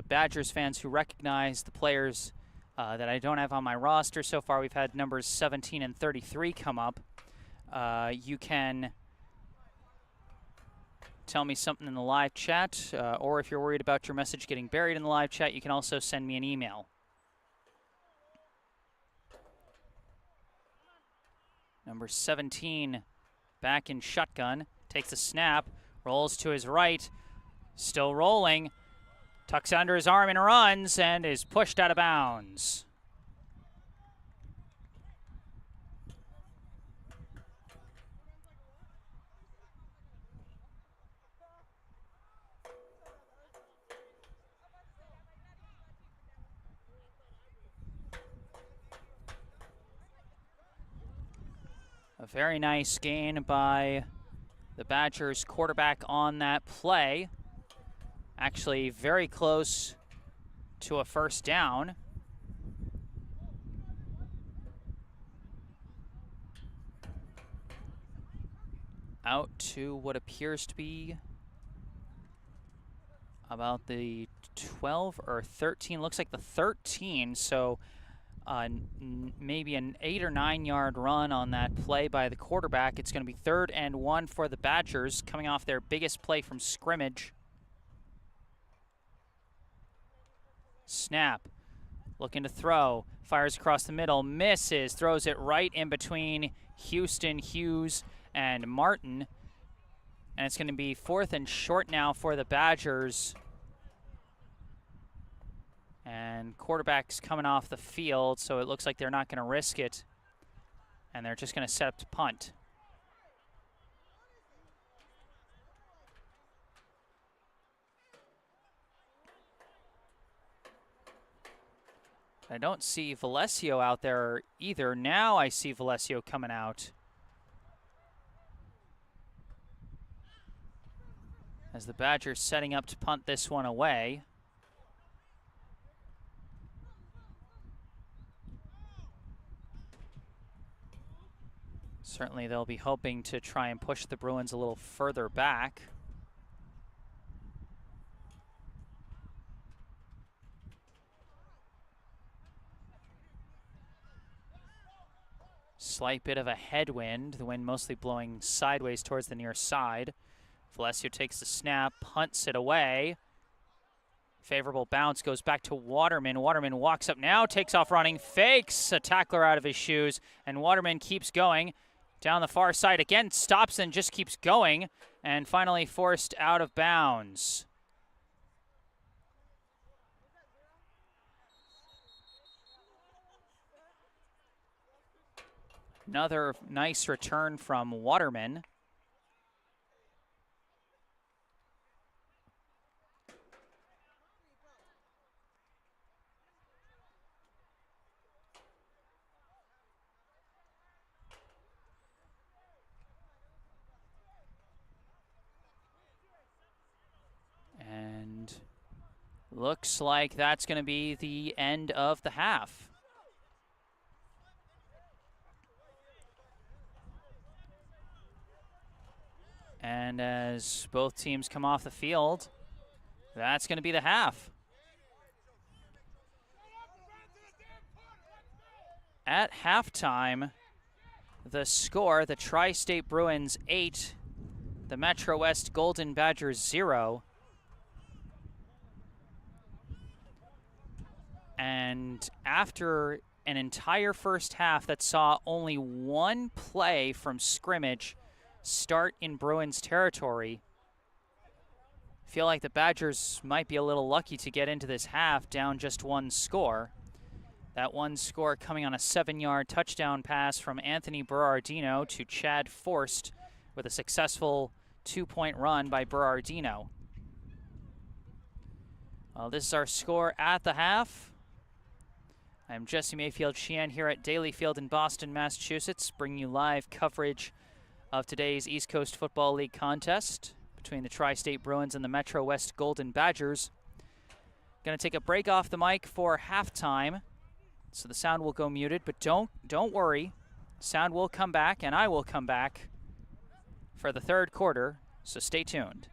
Badgers fans who recognize the players that I don't have on my roster so far, we've had numbers 17 and 33 come up. You can tell me something in the live chat, or if you're worried about your message getting buried in the live chat, you can also send me an email. Number 17 back in shotgun, takes the snap, rolls to his right, still rolling, tucks under his arm and runs, and is pushed out of bounds. A very nice gain by the Badgers quarterback on that play. Actually very close to a first down. Out to what appears to be about the 12 or 13, looks like the 13, so maybe an 8 or 9 yard run on that play by the quarterback. It's going to be 3rd and 1 for the Badgers, coming off their biggest play from scrimmage. Snap, looking to throw, fires across the middle, misses, throws it right in between Houston, Hughes, and Martin. And it's going to be 4th and short now for the Badgers. And quarterback's coming off the field, so it looks like they're not going to risk it. And they're just going to set up to punt. I don't see Valesio out there either. Now I see Valesio coming out. As the Badgers setting up to punt this one away. Certainly they'll be hoping to try and push the Bruins a little further back. Slight bit of a headwind, the wind mostly blowing sideways towards the near side. Valesio takes the snap, punts it away. Favorable bounce goes back to Waterman. Waterman walks up now, takes off running, fakes a tackler out of his shoes, and Waterman keeps going. Down the far side again, stops and just keeps going, and finally forced out of bounds. Another nice return from Waterman. And looks like that's going to be the end of the half. And as both teams come off the field, that's going to be the half. At halftime, the score, the Tri-State Bruins 8, the MetroWest Golden Badgers 0. And after an entire first half that saw only one play from scrimmage start in Bruins territory, I feel like the Badgers might be a little lucky to get into this half down just one score. That one score coming on a 7-yard touchdown pass from Anthony Berardino to Chad Forst with a successful 2-point run by Berardino. Well, this is our score at the half. I'm Jesse Mayfield-Sheehan here at Daly Field in Boston, Massachusetts, bringing you live coverage of today's East Coast Football League contest between the Tri-State Bruins and the MetroWest Golden Badgers. Going to take a break off the mic for halftime, so the sound will go muted, but don't worry. Sound will come back, and I will come back for the third quarter, so stay tuned.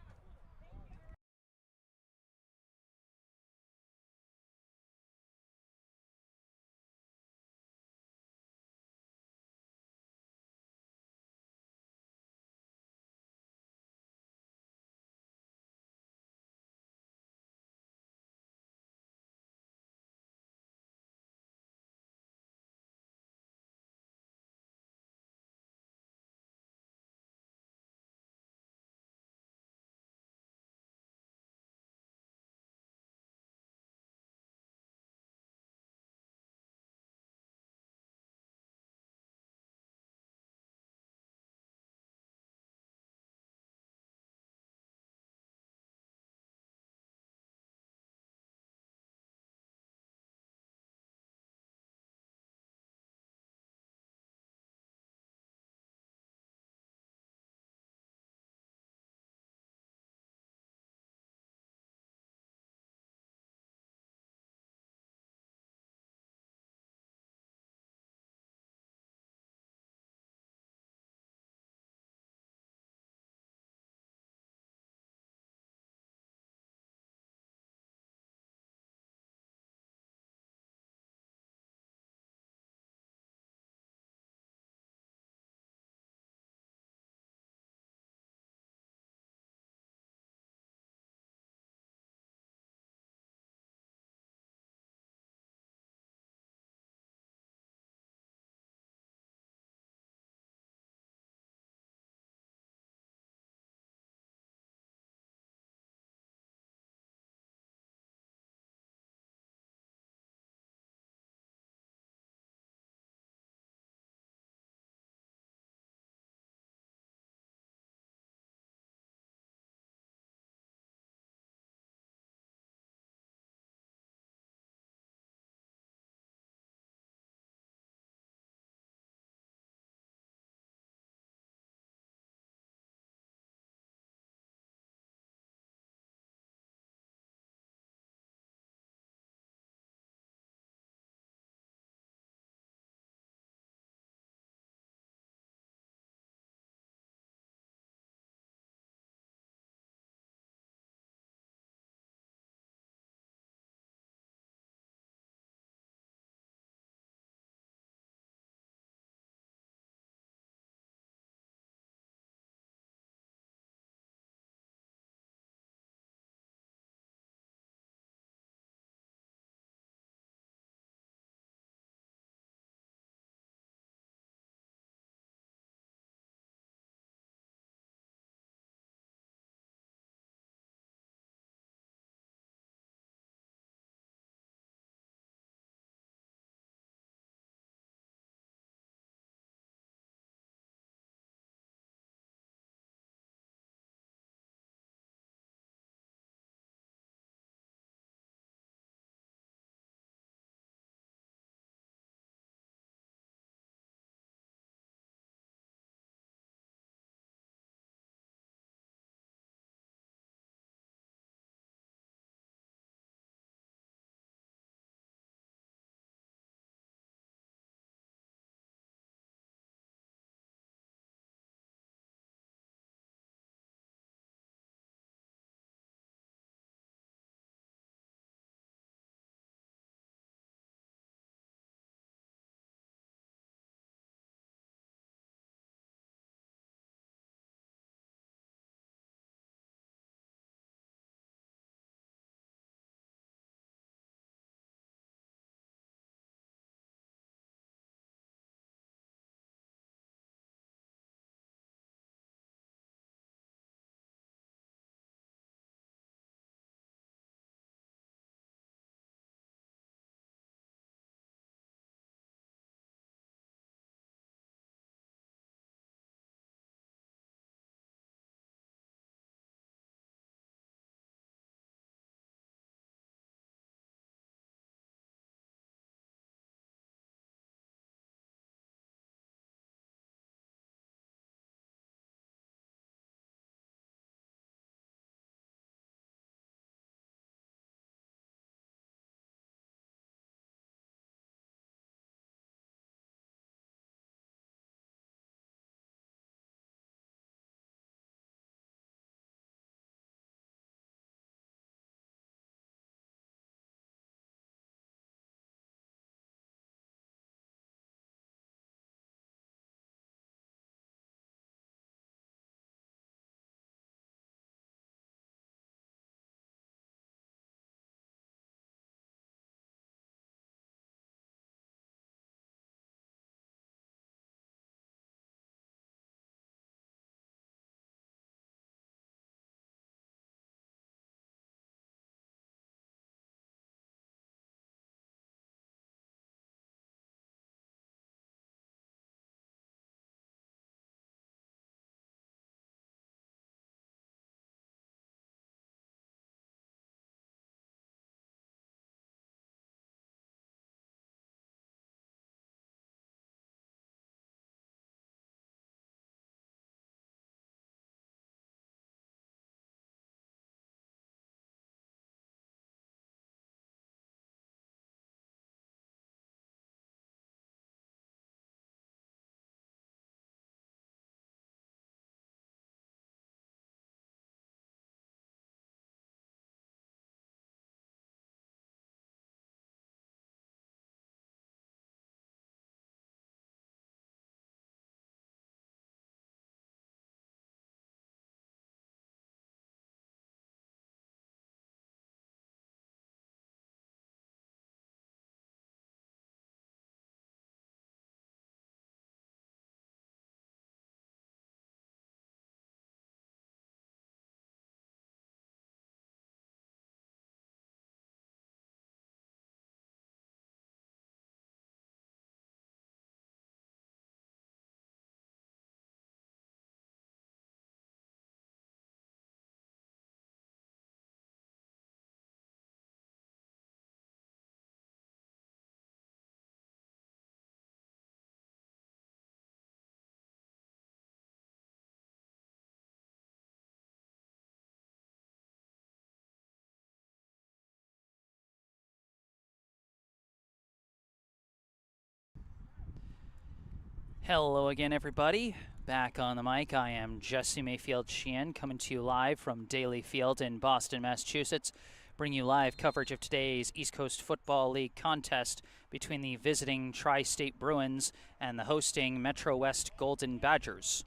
Hello again, everybody. Back on the mic, I am Jesse Mayfield Sheehan, coming to you live from Daly Field in Boston, Massachusetts. Bring you live coverage of today's East Coast Football League contest between the visiting Tri-State Bruins and the hosting MetroWest Golden Badgers.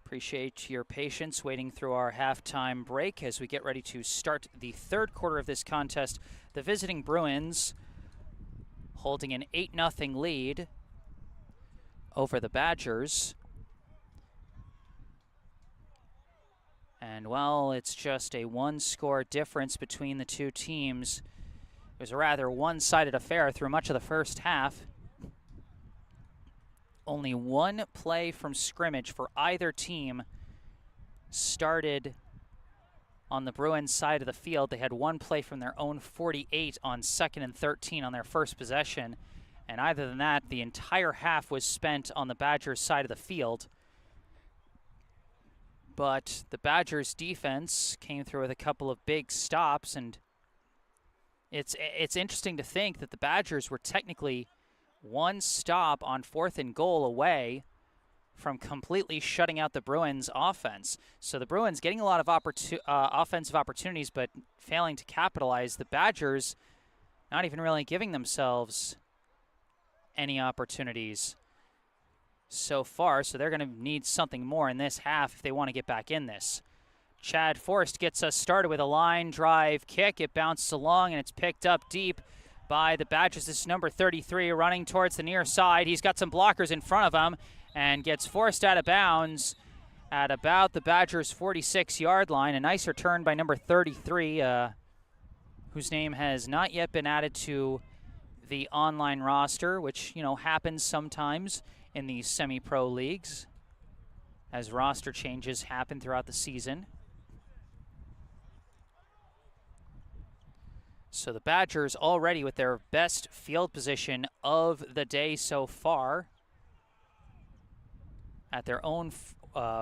Appreciate your patience waiting through our halftime break as we get ready to start the third quarter of this contest. The visiting Bruins holding an 8-0 lead over the Badgers. And while it's just a one-score difference between the two teams, it was a rather one-sided affair through much of the first half. Only one play from scrimmage for either team started on the Bruins side of the field. They had one play from their own 48 on 2nd and 13 on their first possession. And other than that, the entire half was spent on the Badgers side of the field. But the Badgers defense came through with a couple of big stops, and it's interesting to think that the Badgers were technically one stop on 4th and goal away from completely shutting out the Bruins offense. So the Bruins getting a lot of offensive opportunities, but failing to capitalize. The Badgers not even really giving themselves any opportunities so far. So they're going to need something more in this half if they want to get back in this. Chad Forrest gets us started with a line drive kick. It bounces along and it's picked up deep by the Badgers. This is number 33 running towards the near side. He's got some blockers in front of him and gets forced out of bounds at about the Badgers' 46-yard line. A nice return by number 33, whose name has not yet been added to the online roster, which, you know, happens sometimes in these semi-pro leagues as roster changes happen throughout the season. So the Badgers already with their best field position of the day so far at their own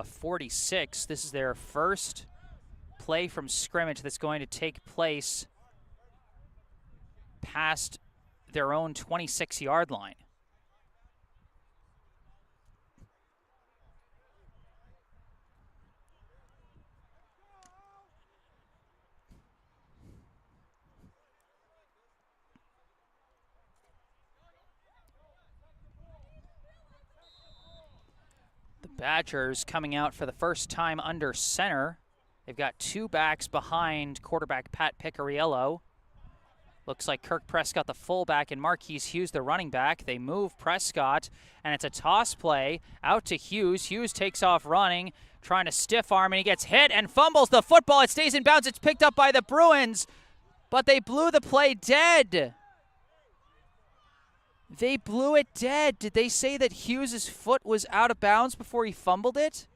46. This is their first play from scrimmage that's going to take place past their own 26-yard line. Badgers coming out for the first time under center. They've got two backs behind quarterback Pat Picariello. Looks like Kirk Prescott, the fullback, and Marquise Hughes, the running back. They move Prescott, and it's a toss play out to Hughes. Hughes takes off running, trying to stiff arm, and he gets hit and fumbles the football. It stays in bounds. It's picked up by the Bruins, but they blew the play dead. They blew it dead. Did they say that Hughes' foot was out of bounds before he fumbled it?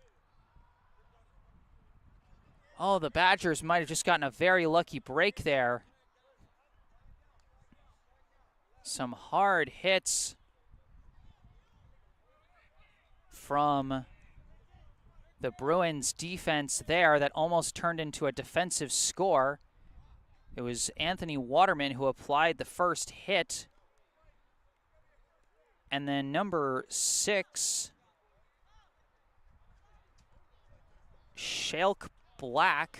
Oh, the Badgers might have just gotten a very lucky break there. Some hard hits from the Bruins defense there that almost turned into a defensive score. It was Anthony Waterman who applied the first hit. And then number 6, Shalk Black,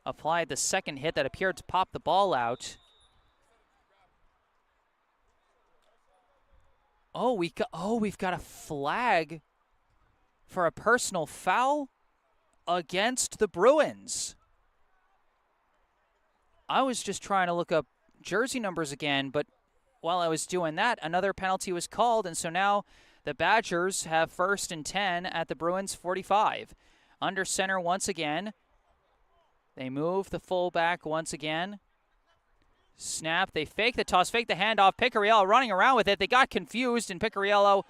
applied the second hit that appeared to pop the ball out. We've got a flag for a personal foul against the Bruins. I was just trying to look up jersey numbers again, but while I was doing that, another penalty was called, and so now the Badgers have 1st and 10 at the Bruins' 45. Under center once again. They move the fullback once again. Snap, they fake the toss, fake the handoff. Picariello running around with it. They got confused, and Picariello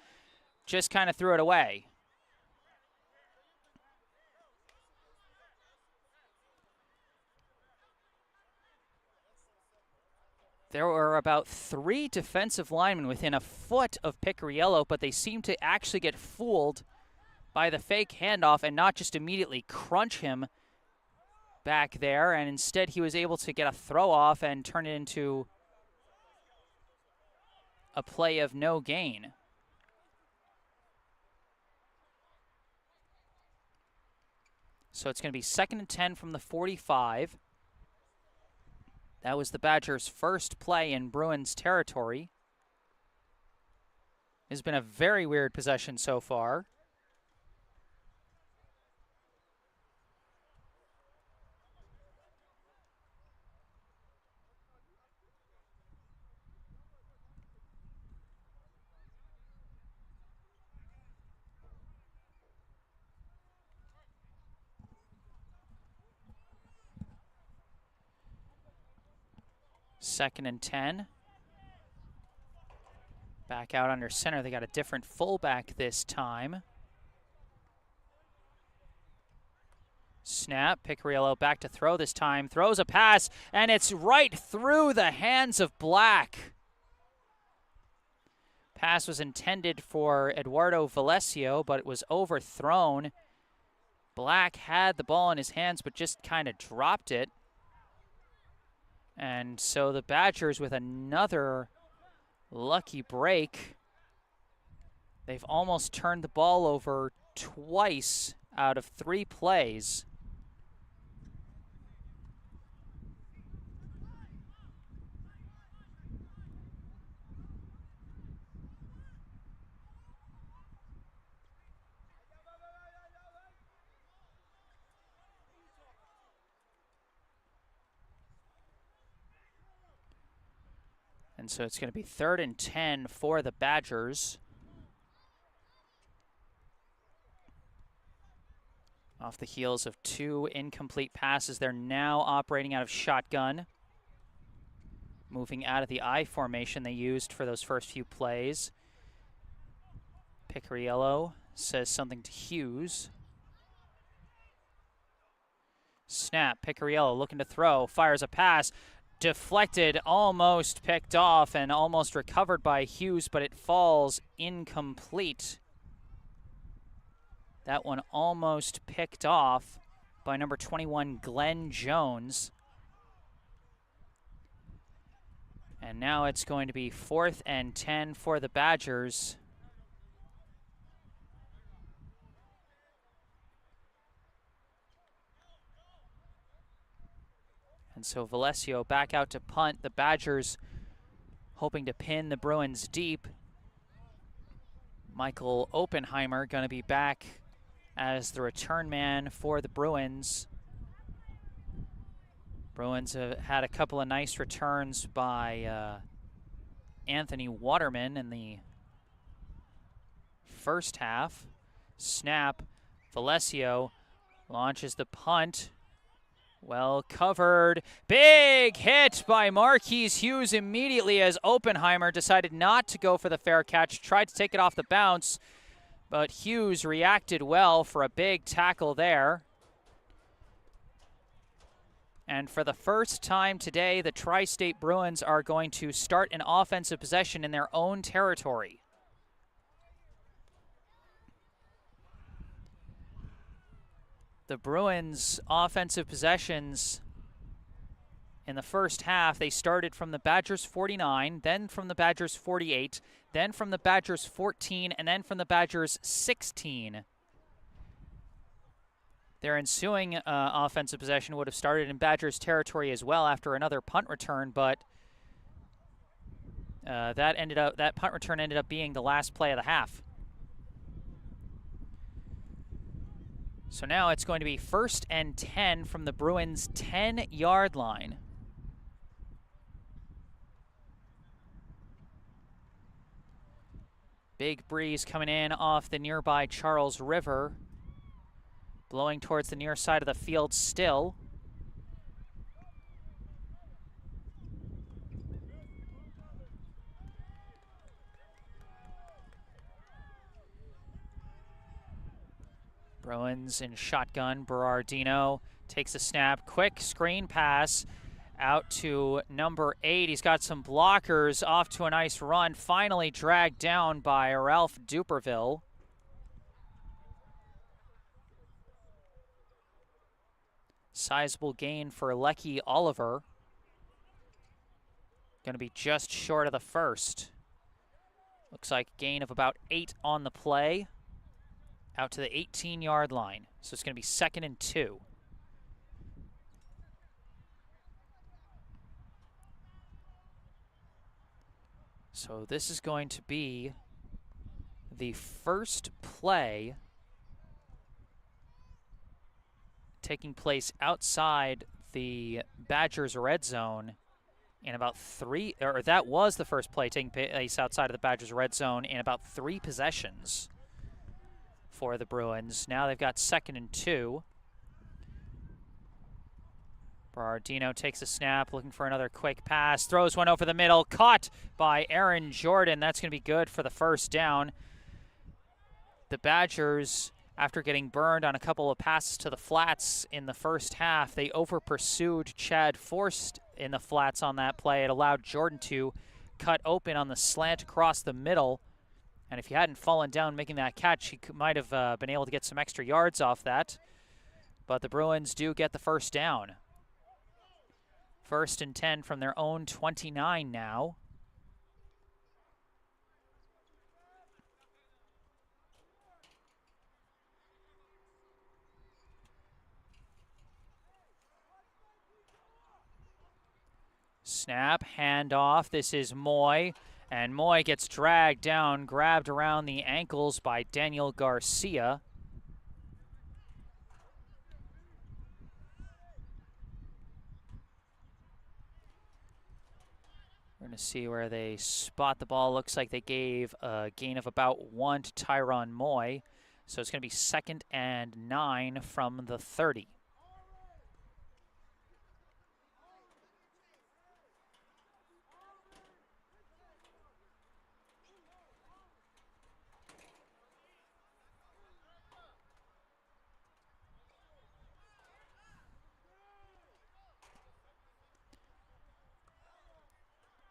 just kind of threw it away. There were about 3 defensive linemen within a foot of Picariello, but they seemed to actually get fooled by the fake handoff and not just immediately crunch him back there. And instead he was able to get a throw off and turn it into a play of no gain. So it's going to be 2nd and 10 from the 45. That was the Badgers' first play in Bruins territory. It's been a very weird possession so far. Second and 10. Back out under center. They got a different fullback this time. Snap. Picariello back to throw this time. Throws a pass, and it's right through the hands of Black. Pass was intended for Eduardo Valesio, but it was overthrown. Black had the ball in his hands, but just kind of dropped it. And so the Badgers with another lucky break. They've almost turned the ball over twice out of 3 plays. And so it's going to be 3rd and 10 for the Badgers. Off the heels of 2 incomplete passes, they're now operating out of shotgun. Moving out of the I formation they used for those first few plays. Picariello says something to Hughes. Snap, Picariello looking to throw, fires a pass. Deflected, almost picked off, and almost recovered by Hughes, but it falls incomplete. That one almost picked off by number 21, Glenn Jones. And now it's going to be 4th and 10 for the Badgers. And so Valesio back out to punt. The Badgers hoping to pin the Bruins deep. Michael Oppenheimer going to be back as the return man for the Bruins. Bruins have had a couple of nice returns by Anthony Waterman in the first half. Snap, Valesio launches the punt. Well covered. Big hit by Marquise Hughes immediately as Oppenheimer decided not to go for the fair catch. Tried to take it off the bounce, but Hughes reacted well for a big tackle there. And for the first time today, the Tri-State Bruins are going to start an offensive possession in their own territory. The Bruins' offensive possessions in the first half, they started from the Badgers 49, then from the Badgers 48, then from the Badgers 14, and then from the Badgers 16. Their ensuing offensive possession would have started in Badgers territory as well after another punt return, but that punt return ended up being the last play of the half. So now it's going to be 1st and 10 from the Bruins' 10-yard line. Big breeze coming in off the nearby Charles River, blowing towards the near side of the field still. Bruins in shotgun. Berardino takes a snap. Quick screen pass out to number 8. He's got some blockers, off to a nice run. Finally dragged down by Ralph Duperville. Sizable gain for Lecky Oliver. Going to be just short of the first. Looks like a gain of about 8 on the play, out to the 18-yard line. So it's going to be 2nd and 2. So this is going to be the first play taking place outside the Badgers' red zone in about 3, or that was the first play taking place outside of the Badgers' red zone in about 3 possessions for the Bruins. Now they've got 2nd and 2. Berardino takes a snap, looking for another quick pass, throws one over the middle, caught by Aaron Jordan. That's going to be good for the first down. The Badgers, after getting burned on a couple of passes to the flats in the first half, they over-pursued Chad Forst in the flats on that play. It allowed Jordan to cut open on the slant across the middle. And if he hadn't fallen down making that catch, he might have been able to get some extra yards off that. But the Bruins do get the first down. 1st and 10 from their own 29 now. Snap, handoff. This is Moy, and Moy gets dragged down, grabbed around the ankles by Daniel Garcia. We're going to see where they spot the ball. Looks like they gave a gain of about 1 to Tyron Moy. So it's going to be 2nd and 9 from the 30.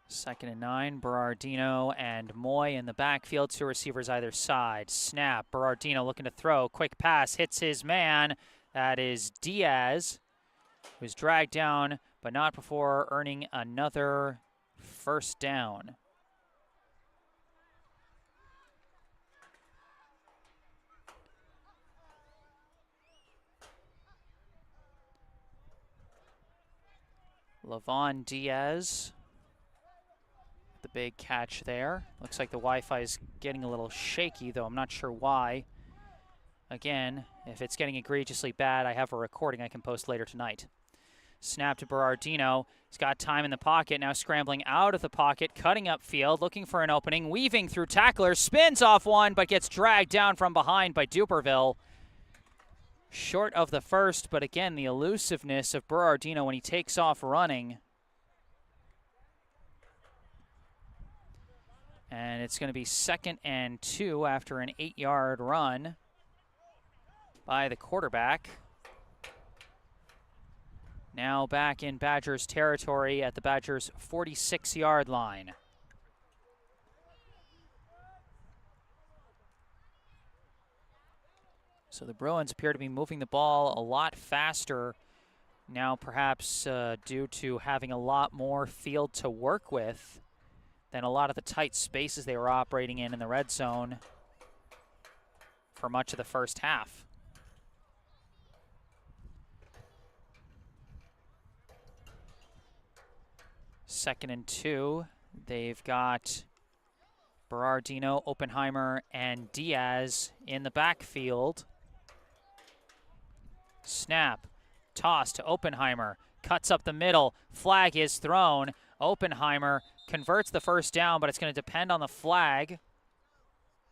Second and 9, Berardino and Moy in the backfield, 2 receivers either side. Snap, Berardino looking to throw, quick pass, hits his man. That is Diaz, who's dragged down, but not before earning another first down. Lavon Diaz. The big catch there. Looks like the Wi-Fi is getting a little shaky, though I'm not sure why. Again, if it's getting egregiously bad, I have a recording I can post later tonight. Snap to Berardino. He's got time in the pocket, now scrambling out of the pocket, cutting upfield, looking for an opening, weaving through tacklers, spins off one, but gets dragged down from behind by Duperville. Short of the first, but again, the elusiveness of Berardino when he takes off running. And it's going to be 2nd and 2 after an 8-yard run by the quarterback. Now back in Badgers territory at the Badgers' 46-yard line. So the Bruins appear to be moving the ball a lot faster now, perhaps due to having a lot more field to work with than a lot of the tight spaces they were operating in the red zone for much of the first half. Second and 2. They've got Berardino, Oppenheimer, and Diaz in the backfield. Snap, toss to Oppenheimer, cuts up the middle, flag is thrown. Oppenheimer converts the first down, but it's going to depend on the flag.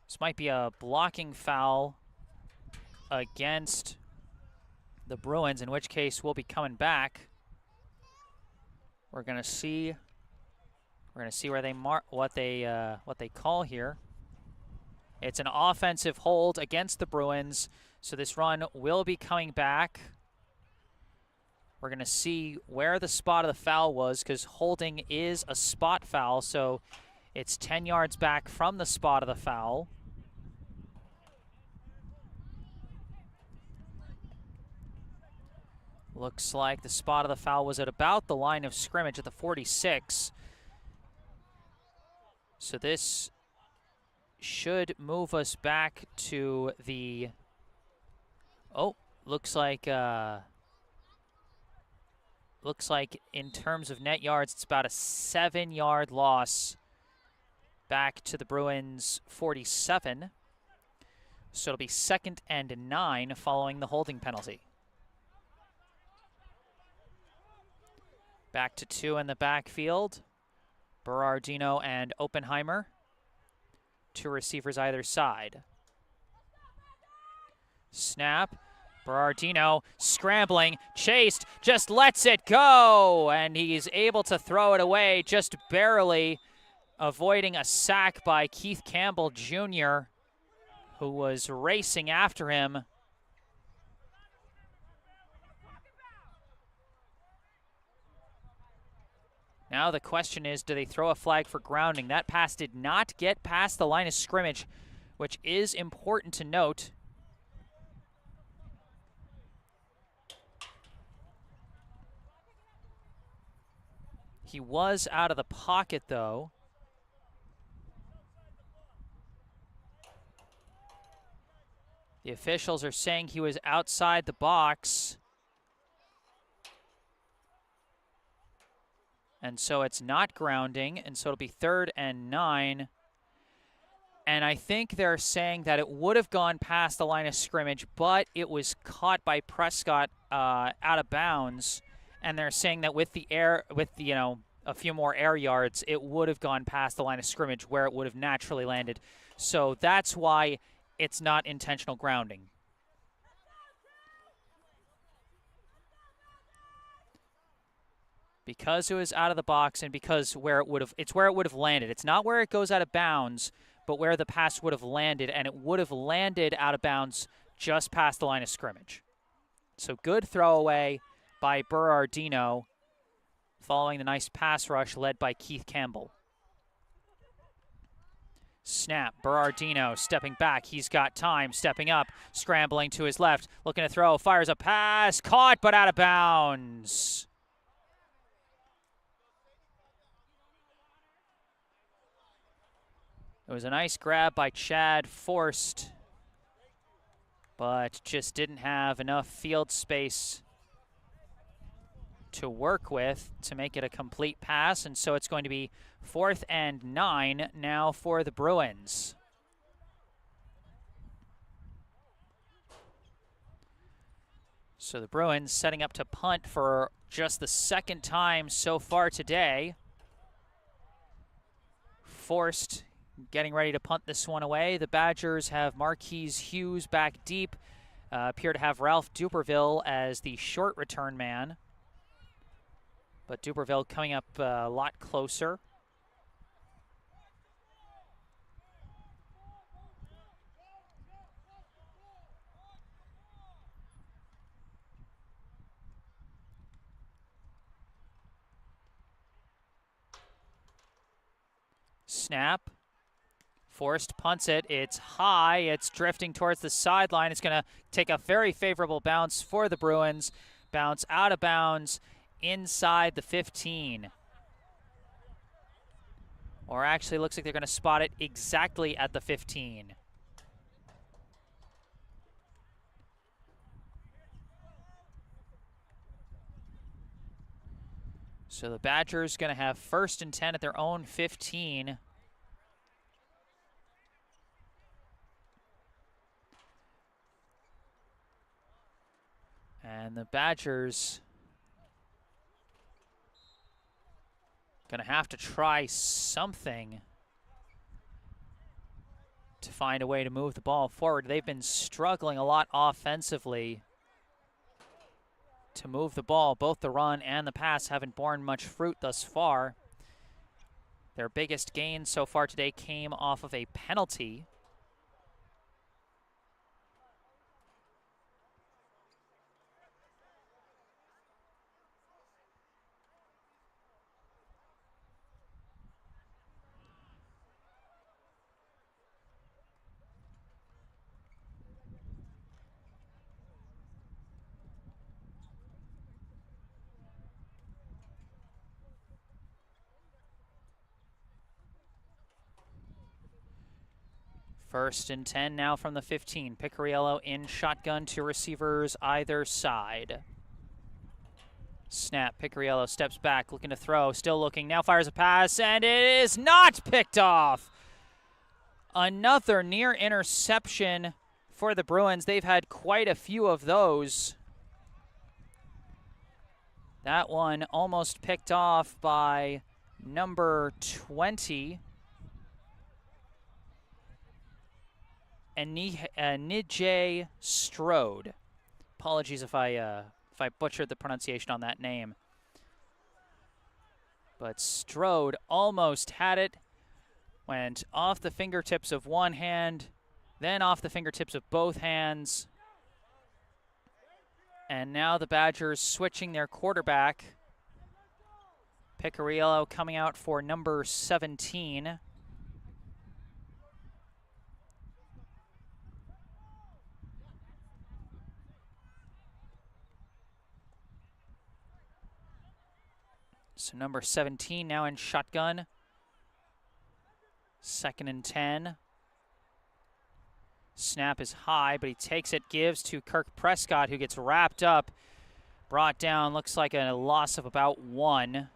This might be a blocking foul against the Bruins, in which case we'll be coming back. We're going to see where they mark what they call here. It's an offensive hold against the Bruins, so this run will be coming back. We're going to see where the spot of the foul was, because holding is a spot foul, so it's 10 yards back from the spot of the foul. Looks like the spot of the foul was at about the line of scrimmage at the 46. So this should move us back to the, looks like in terms of net yards, it's about a 7-yard loss back to the Bruins 47. So it'll be 2nd and 9 following the holding penalty. Back to 2 in the backfield. Berardino and Oppenheimer. 2 receivers either side. Snap. Berardino scrambling, chased, just lets it go, and he's able to throw it away just barely, avoiding a sack by Keith Campbell Jr., who was racing after him. Now the question is, do they throw a flag for grounding? That pass did not get past the line of scrimmage, which is important to note. He was out of the pocket, though. The officials are saying he was outside the box. And so it's not grounding, and so it'll be 3rd and 9. And I think they're saying that it would have gone past the line of scrimmage, but it was caught by Prescott out of bounds. And they're saying that with the a few more air yards, it would have gone past the line of scrimmage where it would have naturally landed. So that's why it's not intentional grounding. Because it was out of the box and because it's where it would have landed. It's not where it goes out of bounds, but where the pass would have landed, and it would have landed out of bounds just past the line of scrimmage. So good throwaway by Berardino, following the nice pass rush led by Keith Campbell. Snap, Berardino stepping back. He's got time, stepping up, scrambling to his left, looking to throw, fires a pass, caught but out of bounds. It was a nice grab by Chad Forst, but just didn't have enough field space to work with to make it a complete pass, and so it's going to be 4th and 9 now for the Bruins. So the Bruins setting up to punt for just the 2nd time so far today. Forst getting ready to punt this one away. The Badgers have Marquise Hughes back deep. Appear to have Ralph Duperville as the short return man. But Duperville coming up a lot closer. Snap. Forst punts it. It's high. It's drifting towards the sideline. It's going to take a very favorable bounce for the Bruins. Bounce out of bounds inside the 15. Or actually looks like they're going to spot it exactly at the 15. So the Badgers going to have 1st and 10 at their own 15. And the Badgers going to have to try something to find a way to move the ball forward. They've been struggling a lot offensively to move the ball. Both the run and the pass haven't borne much fruit thus far. Their biggest gain so far today came off of a penalty. First and 10 now from the 15. Picariello in shotgun to receivers either side. Snap, Picariello steps back, looking to throw, still looking, now fires a pass, and it is not picked off! Another near interception for the Bruins. They've had quite a few of those. That one almost picked off by number 20. And Nijay Strode. Apologies if I butchered the pronunciation on that name. But Strode almost had it. Went off the fingertips of one hand, then off the fingertips of both hands. And now the Badgers switching their quarterback. Picariello coming out for number 17. So number 17 now in shotgun. 2nd and 10. Snap is high, but he takes it, gives to Kirk Prescott, who gets wrapped up. Brought down, looks like a loss of about 1.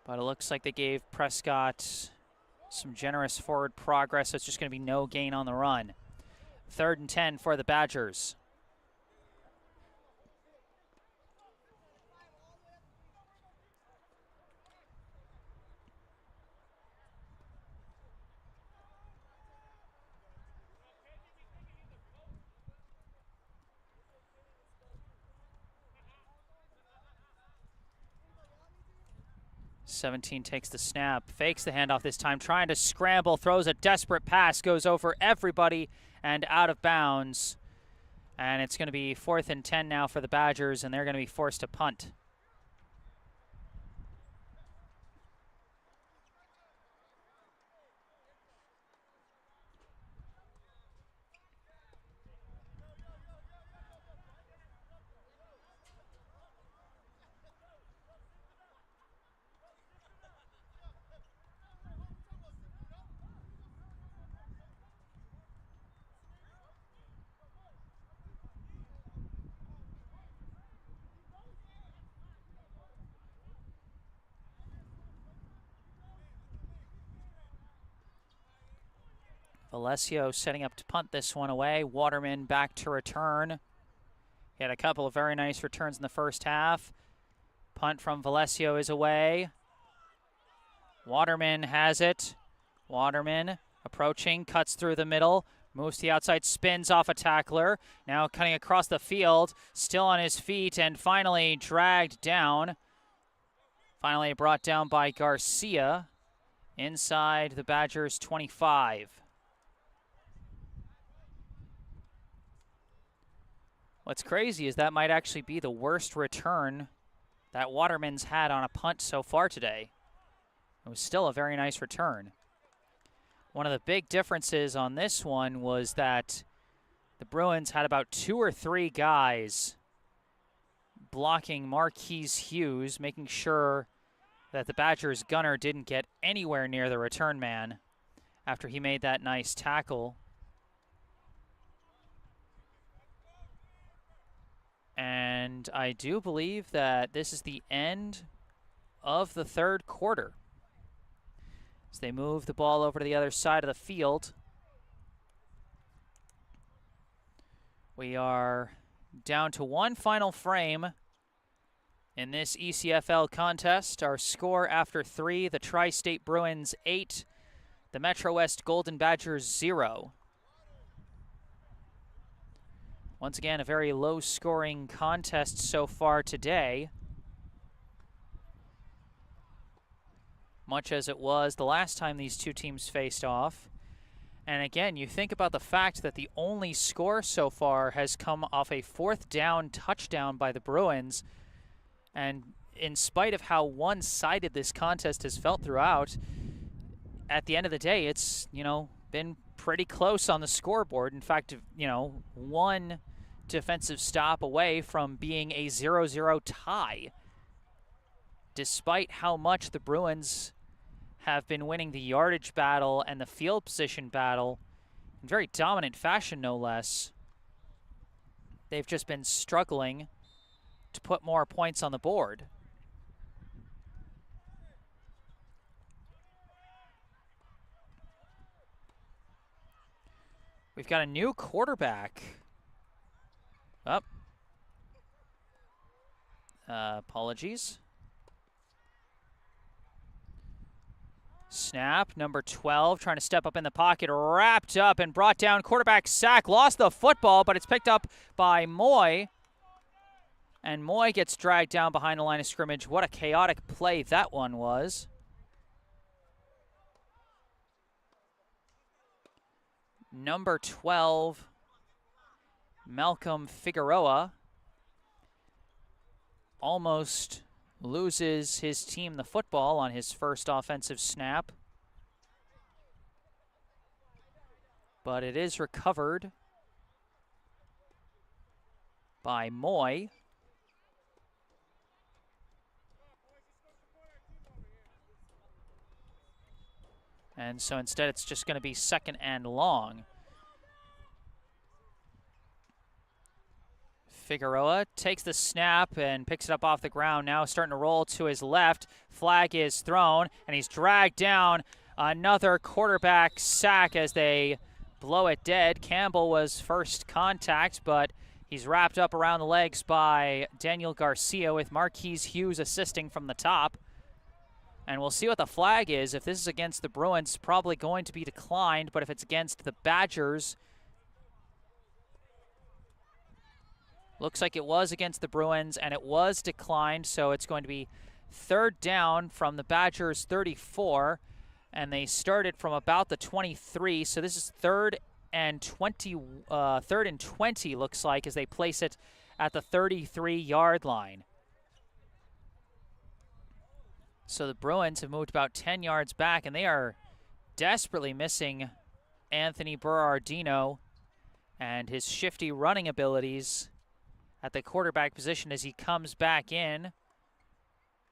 But it looks like they gave Prescott some generous forward progress, so it's just going to be no gain on the run. 3rd and 10 for the Badgers. '17 takes the snap, fakes the handoff this time, trying to scramble, throws a desperate pass, goes over everybody and out of bounds. And it's going to be 4th and 10 now for the Badgers, and they're going to be forced to punt. Valesio setting up to punt this one away. Waterman back to return. He had a couple of very nice returns in the first half. Punt from Valesio is away. Waterman has it. Waterman approaching, cuts through the middle, moves to the outside, spins off a tackler. Now cutting across the field, still on his feet, and finally dragged down. Finally brought down by Garcia inside the Badgers' 25. What's crazy is that might actually be the worst return that Waterman's had on a punt so far today. It was still a very nice return. One of the big differences on this one was that the Bruins had about 2 or 3 guys blocking Marquise Hughes, making sure that the Badgers gunner didn't get anywhere near the return man after he made that nice tackle. And I do believe that this is the end of the 3rd quarter. As they move the ball over to the other side of the field. We are down to one final frame in this ECFL contest. Our score after 3, the Tri-State Bruins 8, the MetroWest Golden Badgers 0. Once again, a very low-scoring contest so far today, much as it was the last time these two teams faced off. And again, you think about the fact that the only score so far has come off a 4th down touchdown by the Bruins, and in spite of how one-sided this contest has felt throughout, at the end of the day, it's, been pretty close on the scoreboard. In fact, one defensive stop away from being a 0-0 tie. despite how much the Bruins have been winning the yardage battle and the field position battle in very dominant fashion, no less. They've just been struggling to put more points on the board. We've got a new quarterback. Apologies. Snap, number 12, trying to step up in the pocket, wrapped up and brought down. Quarterback sack, lost the football, but it's picked up by Moy. And Moy gets dragged down behind the line of scrimmage. What a chaotic play that one was. Number 12, Malcolm Figueroa, almost loses his team the football on his first offensive snap. But it is recovered by Moy. And so instead it's just going to be 2nd and long. Figueroa takes the snap and picks it up off the ground. Now starting to roll to his left. Flag is thrown, and he's dragged down. Another quarterback sack as they blow it dead. Campbell was first contact, but he's wrapped up around the legs by Daniel Garcia with Marquise Hughes assisting from the top. And we'll see what the flag is. If this is against the Bruins, probably going to be declined, but if it's against the Badgers, looks like it was against the Bruins, and it was declined, so it's going to be 3rd down from the Badgers' 34, and they started from about the 23, so this is 3rd and 20, looks like, as they place it at the 33-yard line. So the Bruins have moved about 10 yards back, and they are desperately missing Anthony Berardino and his shifty running abilities at the quarterback position as he comes back in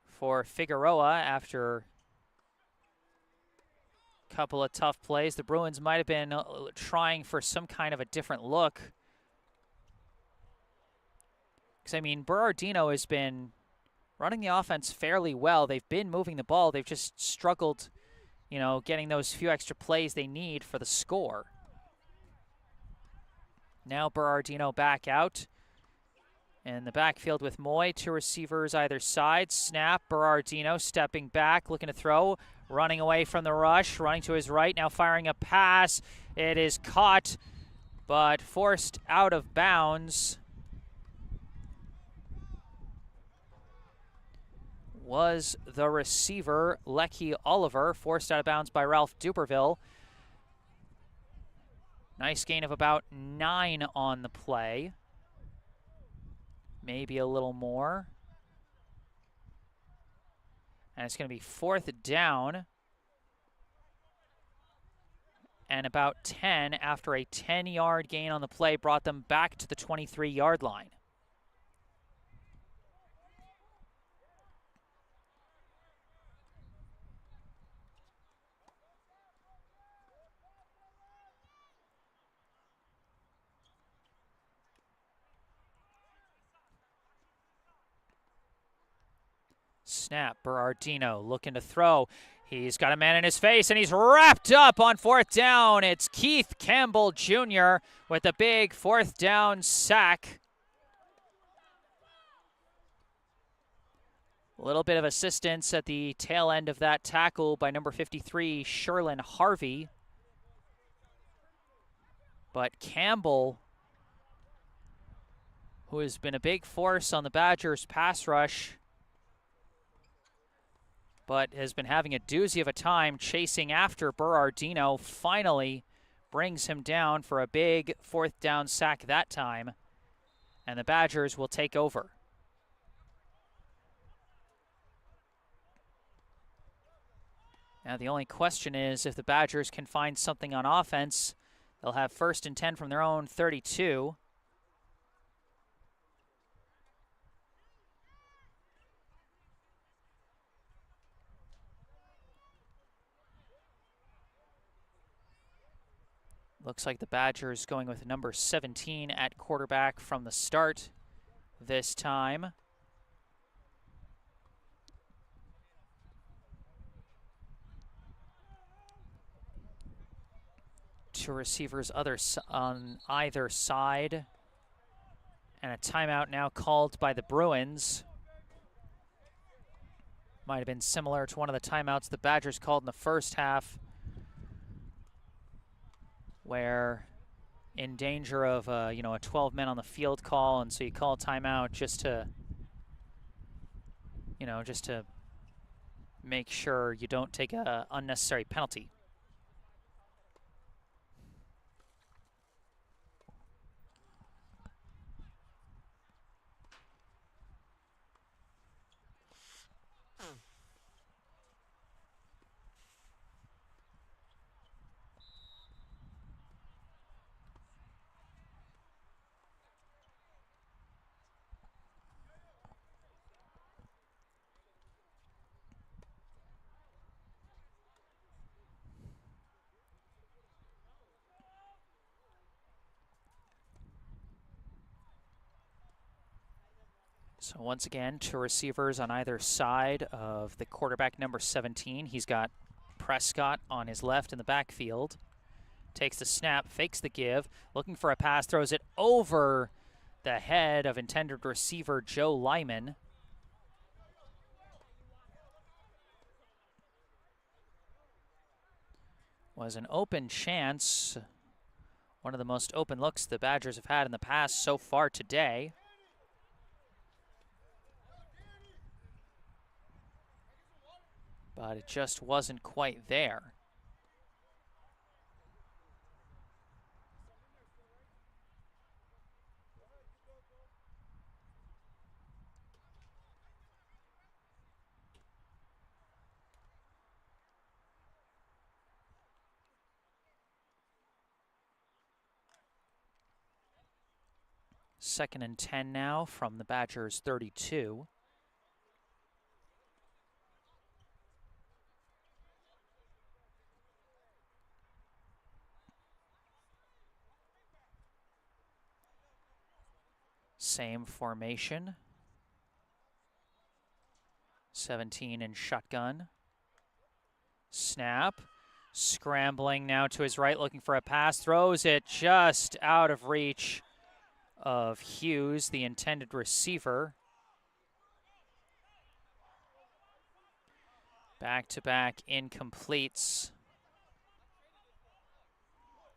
for Figueroa after a couple of tough plays. The Bruins might have been trying for some kind of a different look. Because, I mean, Berardino has been running the offense fairly well. They've been moving the ball. They've just struggled, you know, getting those few extra plays they need for the score. Now Berardino back out in the backfield with Moy. 2 receivers either side. Snap, Berardino stepping back, looking to throw, running away from the rush, running to his right, now firing a pass. It is caught, but forced out of bounds. Was the receiver, Lecky Oliver, forced out of bounds by Ralph Duperville. Nice gain of about 9 on the play. Maybe a little more. And it's going to be 4th down. And about 10 after a 10-yard gain on the play brought them back to the 23-yard line. Snap, Berardino looking to throw. He's got a man in his face, and he's wrapped up on 4th down. It's Keith Campbell Jr. with a big 4th down sack. A little bit of assistance at the tail end of that tackle by number 53, Sherlin Harvey. But Campbell, who has been a big force on the Badgers' pass rush, but has been having a doozy of a time chasing after Berardino, finally brings him down for a big 4th down sack that time, and the Badgers will take over. Now the only question is if the Badgers can find something on offense, they'll have 1st and 10 from their own 32. Looks like the Badgers going with number 17 at quarterback from the start this time. Two receivers on either side. And a timeout now called by the Bruins. Might have been similar to one of the timeouts the Badgers called in the first half, where in danger of a 12 men on the field call, and so you call a timeout just to make sure you don't take an unnecessary penalty. So once again, two receivers on either side of the quarterback, number 17. He's got Prescott on his left in the backfield. Takes the snap, fakes the give, looking for a pass, throws it over the head of intended receiver Joe Lyman. Was an open chance. One of the most open looks the Badgers have had in the past so far today. But it just wasn't quite there. Second and 10 now from the Badgers' 32. Same formation. 17 in shotgun. Snap. Scrambling now to his right, looking for a pass. Throws it just out of reach of Hughes, the intended receiver. Back-to-back incompletes.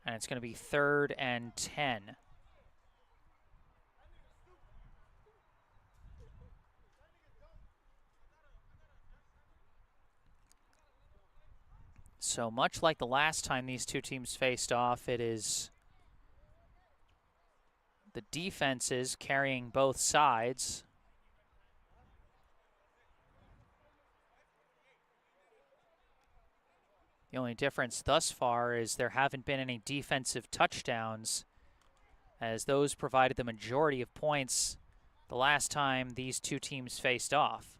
And it's going to be 3rd and 10. So much like the last time these two teams faced off, it is the defenses carrying both sides. The only difference thus far is there haven't been any defensive touchdowns, as those provided the majority of points the last time these two teams faced off.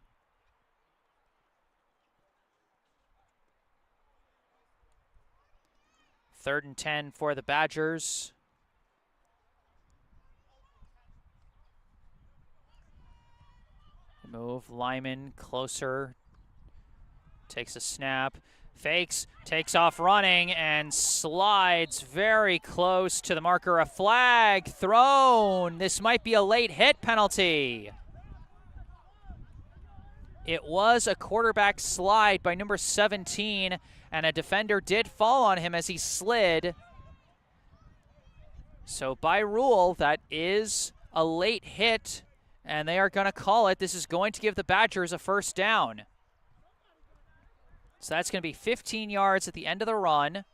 3rd and 10 for the Badgers. Move Lyman closer. Takes a snap. Fakes. Takes off running and slides very close to the marker. A flag thrown. This might be a late hit penalty. It was a quarterback slide by number 17, and a defender did fall on him as he slid. So by rule, that is a late hit, and they are going to call it. This is going to give the Badgers a first down. So that's going to be 15 yards at the end of the run.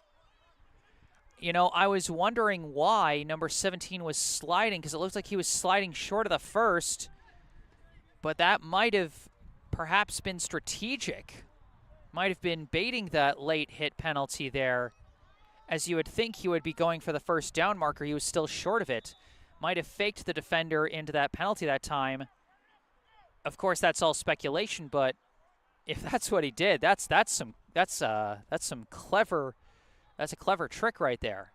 You know, I was wondering why number 17 was sliding, because it looks like he was sliding short of the first, but that might have perhaps been strategic. Might have been baiting that late hit penalty there, as you would think he would be going for the first down marker. He was still short of it. Might have faked the defender into that penalty that time. Of course, that's all speculation, but if that's what he did, that's a clever trick right there.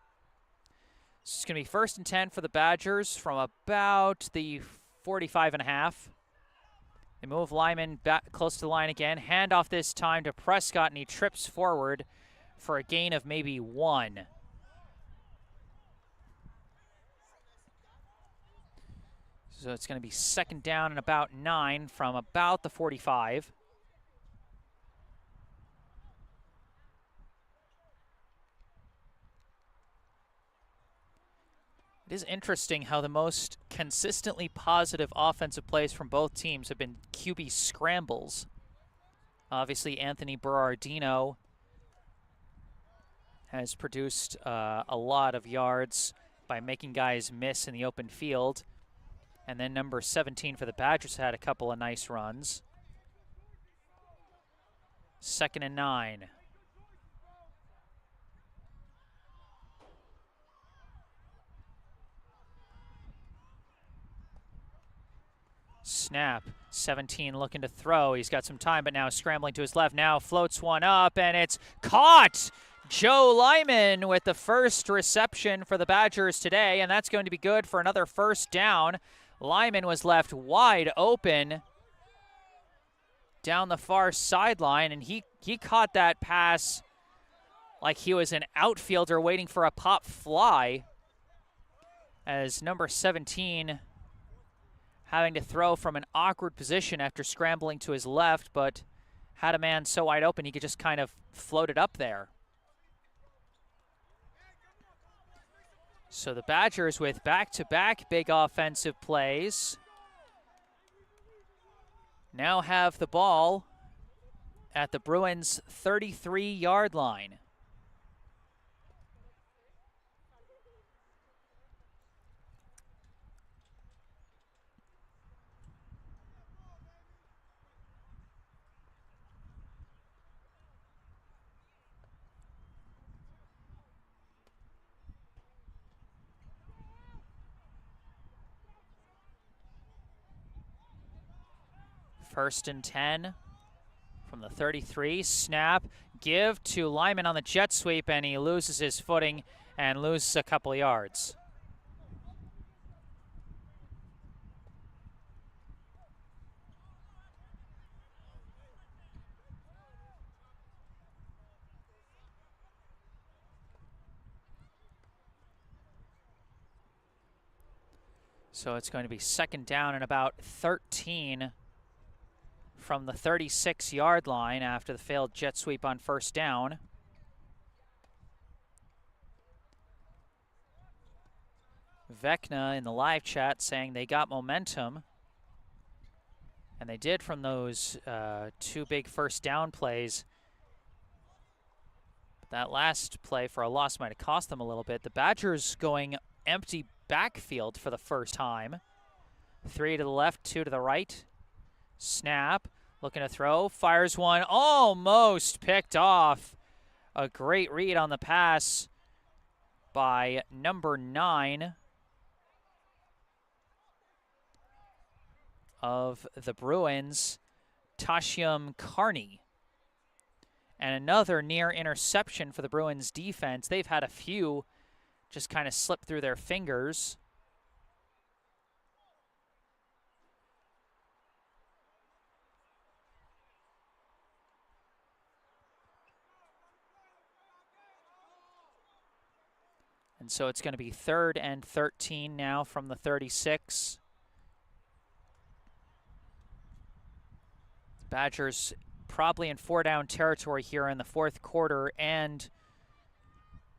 It's going to be 1st and 10 for the Badgers from about the 45.5. They move Lyman back close to the line again. Handoff this time to Prescott, and he trips forward for a gain of maybe 1. So it's going to be 2nd down and about 9 from about the 45. It is interesting how the most consistently positive offensive plays from both teams have been QB scrambles. Obviously, Anthony Berardino has produced a lot of yards by making guys miss in the open field. And then number 17 for the Badgers had a couple of nice runs. 2nd and 9. Snap. 17 looking to throw. He's got some time, but now scrambling to his left. Now floats one up, and it's caught! Joe Lyman with the first reception for the Badgers today, and that's going to be good for another 1st down. Lyman was left wide open down the far sideline, and he caught that pass like he was an outfielder waiting for a pop fly, as number 17 having to throw from an awkward position after scrambling to his left, but had a man so wide open he could just kind of float it up there. So the Badgers with back-to-back big offensive plays now have the ball at the Bruins' 33-yard line. First and 10 from the 33. Snap, give to Lyman on the jet sweep, and he loses his footing and loses a couple of yards. So it's going to be 2nd down and about 13 from the 36-yard line after the failed jet sweep on 1st down. Vecna in the live chat saying they got momentum, and they did from those 2 big 1st down plays. But that last play for a loss might have cost them a little bit. The Badgers going empty backfield for the first time. 3 to the left, 2 to the right. Snap, looking to throw, fires one, almost picked off. A great read on the pass by number 9 of the Bruins, Tashium Carney. And another near interception for the Bruins defense. They've had a few just kind of slip through their fingers. And so it's going to be 3rd and 13 now from the 36. Badgers probably in 4-down territory here in the 4th quarter, and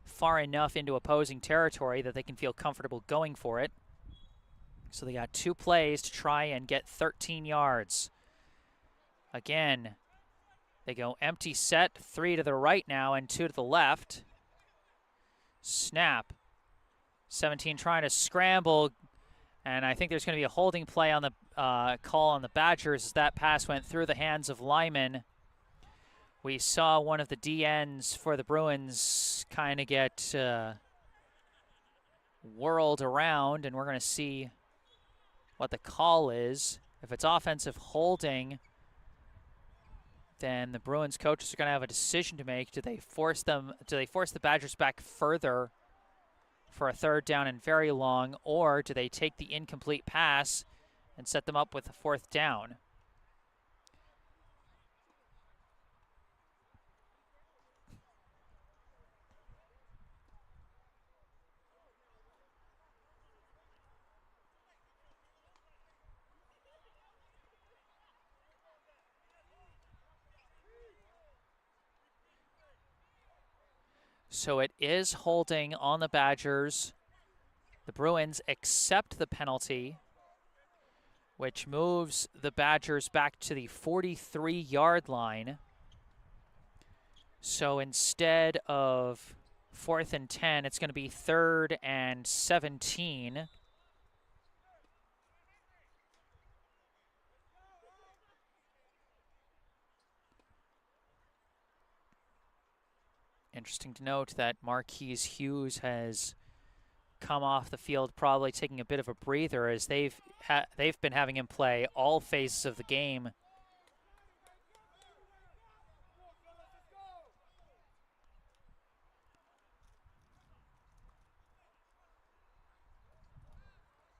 far enough into opposing territory that they can feel comfortable going for it. So they got 2 plays to try and get 13 yards. Again, they go empty set, 3 to the right now and 2 to the left. Snap. 17 trying to scramble, and I think there's going to be a holding play on the call on the Badgers as that pass went through the hands of Lyman. We saw one of the DNs for the Bruins kind of get whirled around, and we're going to see what the call is. If it's offensive holding, then the Bruins coaches are going to have a decision to make. Do they force the Badgers back further for a third down and very long, or do they take the incomplete pass and set them up with a fourth down? So it is holding on the Badgers. The Bruins accept the penalty, which moves the Badgers back to the 43-yard line. So instead of 4th and 10, it's going to be 3rd and 17. Interesting to note that Marquise Hughes has come off the field, probably taking a bit of a breather, as they've been having him play all phases of the game.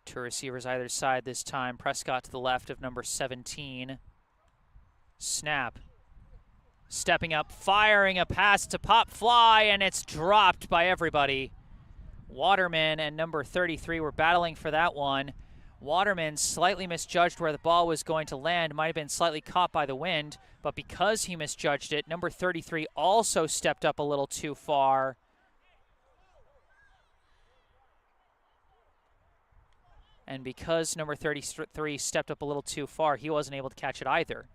Two receivers either side this time. Prescott to the left of number 17. Snap. Stepping up, firing a pass to Pop Fly, and it's dropped by everybody. Waterman and number 33 were battling for that one. Waterman slightly misjudged where the ball was going to land, might have been slightly caught by the wind, but because he misjudged it, number 33 also stepped up a little too far. And because number 33 stepped up a little too far, he wasn't able to catch it either.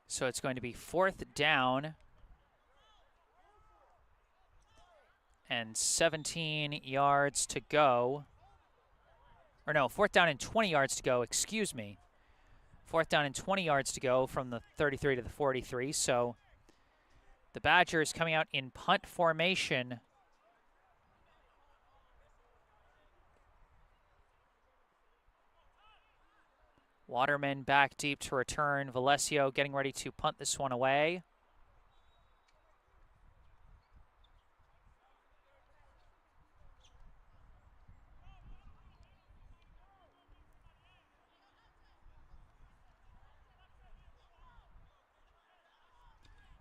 So it's going to be 4th down and 17 yards to go. Or no, 4th down and 20 yards to go, excuse me. 4th down and 20 yards to go from the 33 to the 43. So the Badgers coming out in punt formation. Waterman back deep to return. Valesio getting ready to punt this one away.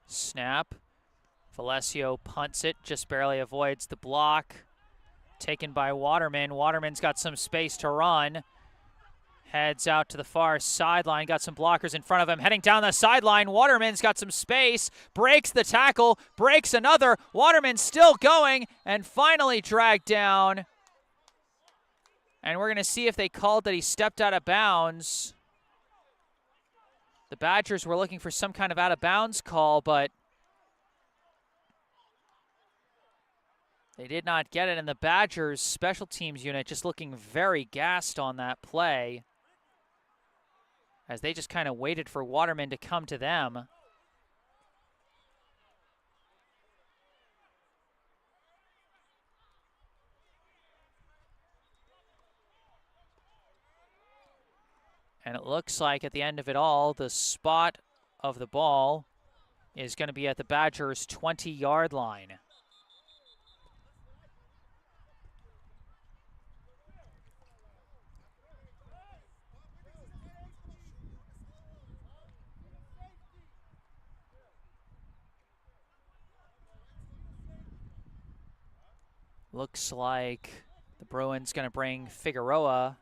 Snap. Valesio punts it, just barely avoids the block. Taken by Waterman. Waterman's got some space to run. Heads out to the far sideline, got some blockers in front of him. Heading down the sideline, Waterman's got some space, breaks the tackle, breaks another. Waterman's still going, and finally dragged down. And we're going to see if they called that he stepped out of bounds. The Badgers were looking for some kind of out of bounds call, but they did not get it, and the Badgers special teams unit just looking very gassed on that play, as they just kind of waited for Waterman to come to them. And it looks like at the end of it all, the spot of the ball is going to be at the Badgers' 20-yard line. Looks like the Bruins going to bring Figueroa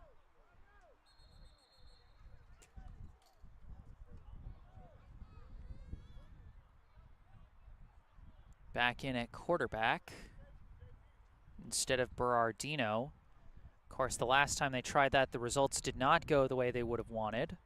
back in at quarterback instead of Berardino. Of course, the last time they tried that, the results did not go the way they would have wanted.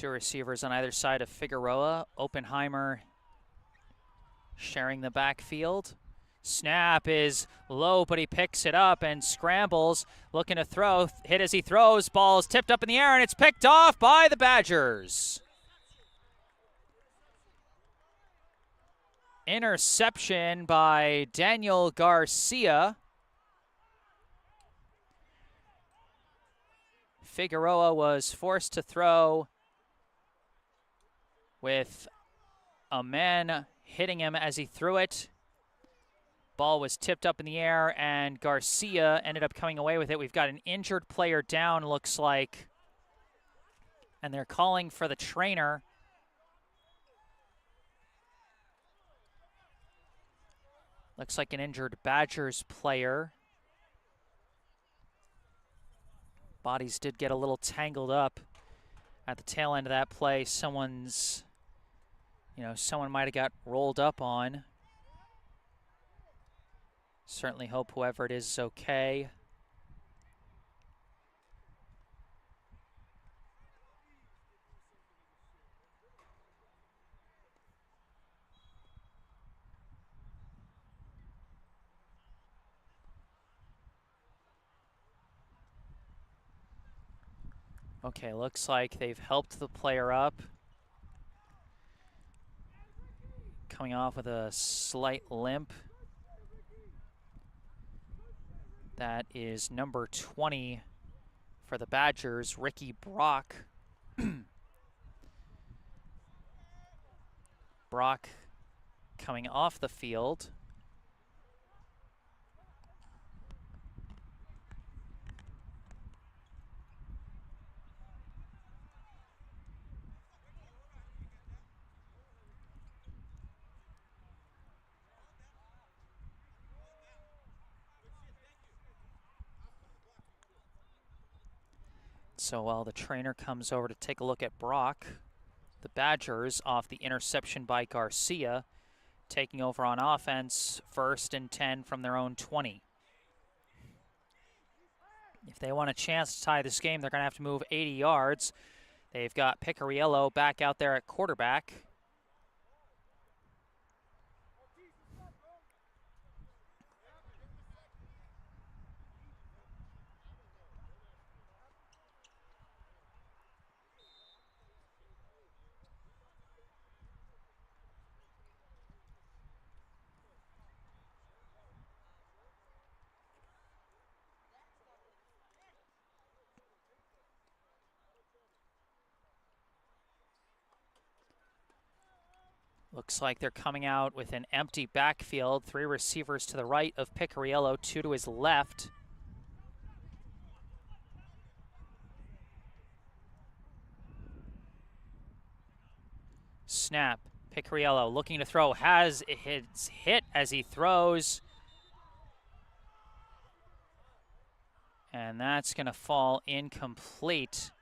Two receivers on either side of Figueroa. Oppenheimer sharing the backfield. Snap is low, but he picks it up and scrambles, looking to throw. Hit as he throws. Ball is tipped up in the air, and it's picked off by the Badgers. Interception by Daniel Garcia. Figueroa was forced to throw with a man hitting him as he threw it. Ball was tipped up in the air, and Garcia ended up coming away with it. We've got an injured player down, looks like, and they're calling for the trainer. Looks like an injured Badgers player. Bodies did get a little tangled up at the tail end of that play. Someone might have got rolled up on. Certainly hope whoever it is okay. Okay, looks like they've helped the player up. Coming off with a slight limp. That is number 20 for the Badgers, Ricky Brock. Brock coming off the field. So while the trainer comes over to take a look at Brock, the Badgers, off the interception by Garcia, taking over on offense, 1st and 10 from their own 20. If they want a chance to tie this game, they're going to have to move 80 yards. They've got Picariello back out there at quarterback. Looks like they're coming out with an empty backfield. 3 receivers to the right of Picariello, 2 to his left. Snap. Picariello looking to throw. Has his hit as he throws. And that's going to fall incomplete.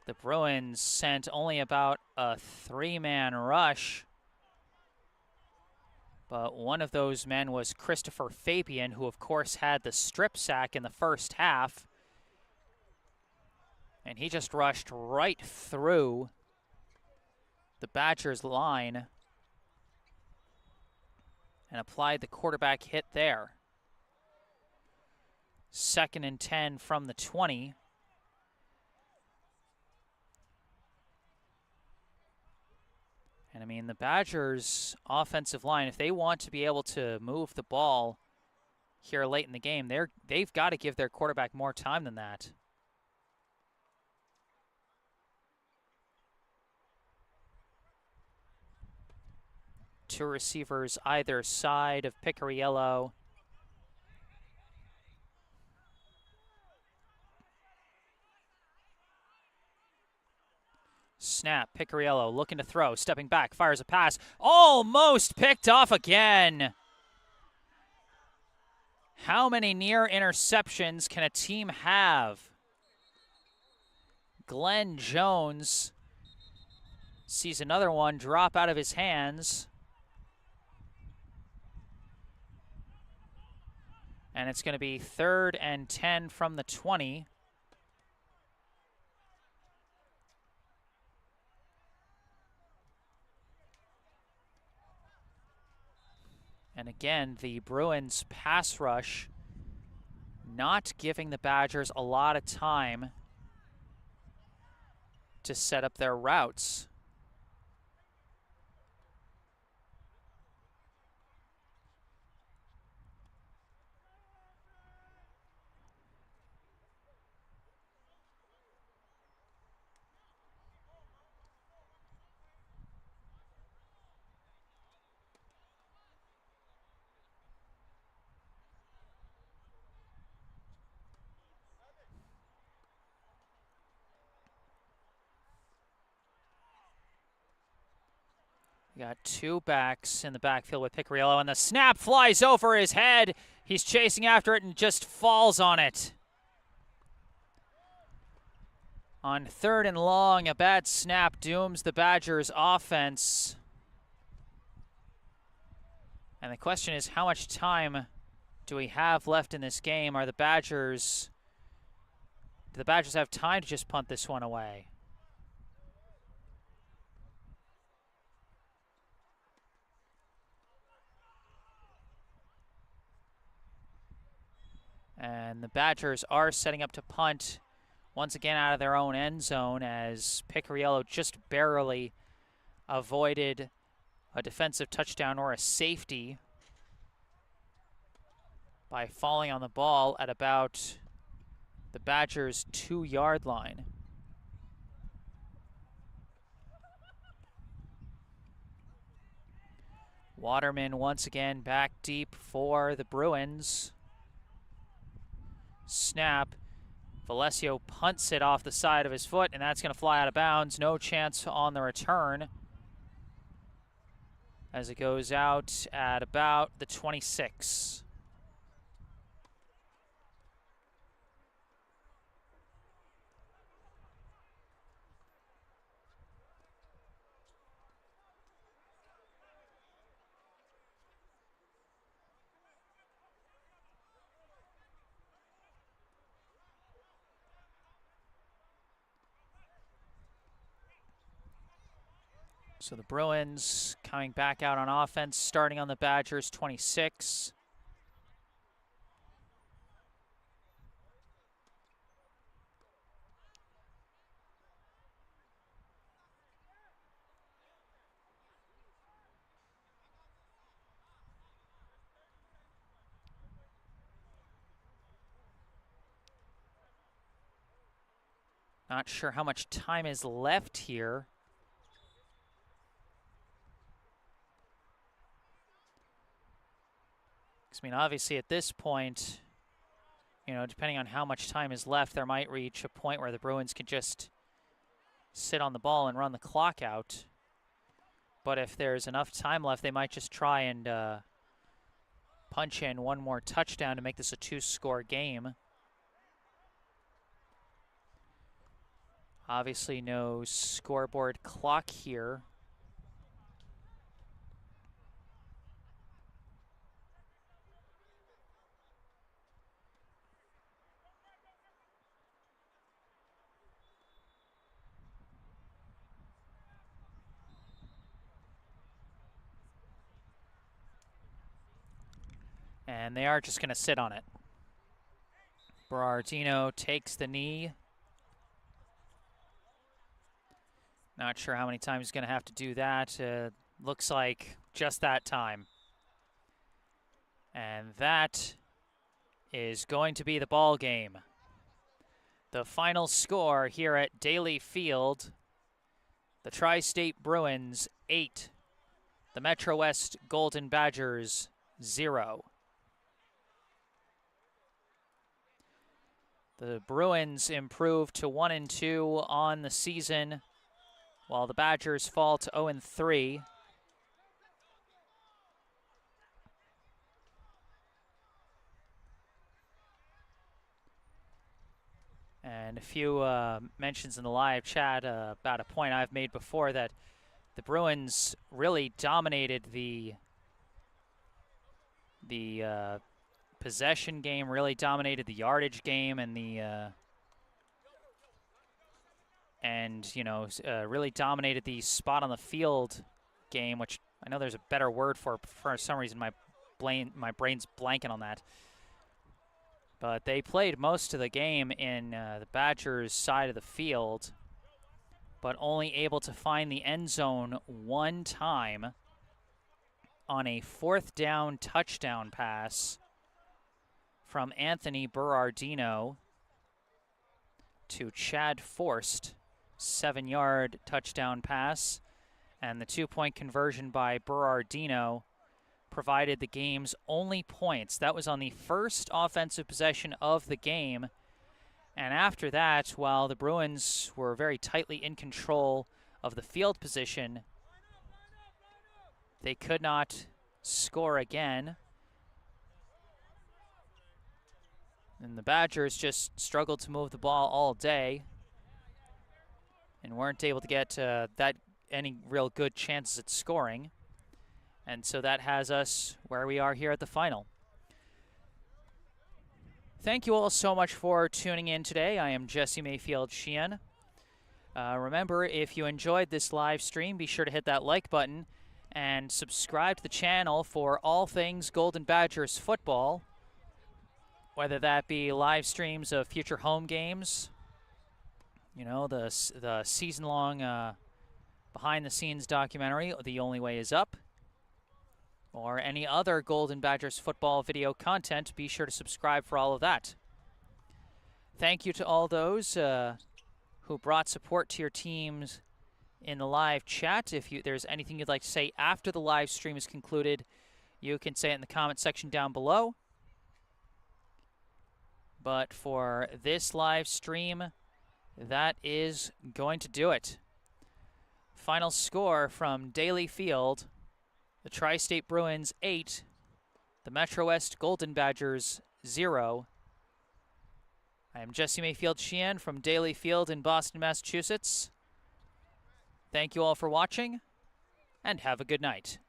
The Bruins sent only about a 3-man rush. But one of those men was Christopher Fabian, who of course had the strip sack in the first half. And he just rushed right through the Badgers line and applied the quarterback hit there. 2nd and 10 from the 20. And I mean, the Badgers' offensive line, if they want to be able to move the ball here late in the game, they've got to give their quarterback more time than that. Two receivers either side of Picariello. Snap, Picariello looking to throw, stepping back, fires a pass, almost picked off again. How many near interceptions can a team have? Glenn Jones sees another one drop out of his hands. And it's going to be 3rd and 10 from the 20. Again, the Bruins pass rush not giving the Badgers a lot of time to set up their routes. We got two backs in the backfield with Picariello, and the snap flies over his head. He's chasing after it and just falls on it. On 3rd and long, a bad snap dooms the Badgers' offense. And the question is, how much time do we have left in this game? Do the Badgers have time to just punt this one away? And the Badgers are setting up to punt once again out of their own end zone, as Picariello just barely avoided a defensive touchdown or a safety by falling on the ball at about the Badgers' 2-yard line. Waterman once again back deep for the Bruins. Snap. Valesio punts it off the side of his foot, and that's going to fly out of bounds. No chance on the return, as it goes out at about the 26. So the Bruins coming back out on offense, starting on the Badgers' 26. Not sure how much time is left here. I mean, obviously at this point, depending on how much time is left, there might reach a point where the Bruins can just sit on the ball and run the clock out. But if there's enough time left, they might just try and punch in one more touchdown to make this a 2-score game. Obviously no scoreboard clock here. And they are just going to sit on it. Berardino takes the knee. Not sure how many times he's going to have to do that. Looks like just that time. And that is going to be the ball game. The final score here at Daly Field, the Tri-State Bruins 8, the MetroWest Golden Badgers 0. The Bruins improve to 1-2 on the season, while the Badgers fall to 0-3. And a few mentions in the live chat about a point I've made before, that the Bruins really dominated the possession game, really dominated the yardage game, and really dominated the spot on the field game, which I know there's a better word for some reason my my brain's blanking on that. But they played most of the game in the Badgers' side of the field, but only able to find the end zone one time on a 4th down touchdown pass from Anthony Berardino to Chad Forst, 7-yard touchdown pass, and the 2-point conversion by Berardino provided the game's only points. That was on the first offensive possession of the game, and after that, while the Bruins were very tightly in control of the field position, they could not score again. And the Badgers just struggled to move the ball all day and weren't able to get any real good chances at scoring. And so that has us where we are here at the final. Thank you all so much for tuning in today. I am Jesse Mayfield Sheehan. Remember, if you enjoyed this live stream, be sure to hit that like button and subscribe to the channel for all things Golden Badgers football, whether that be live streams of future home games, you know, the season-long behind-the-scenes documentary, The Only Way Is Up, or any other Golden Badgers football video content. Be sure to subscribe for all of that. Thank you to all those who brought support to your teams in the live chat. If there's anything you'd like to say after the live stream is concluded, you can say it in the comment section down below. But for this live stream, that is going to do it. Final score from Daly Field: the Tri-State Bruins 8, the MetroWest Golden Badgers 0. I am Jesse Mayfield Sheehan from Daly Field in Boston, Massachusetts. Thank you all for watching, and have a good night.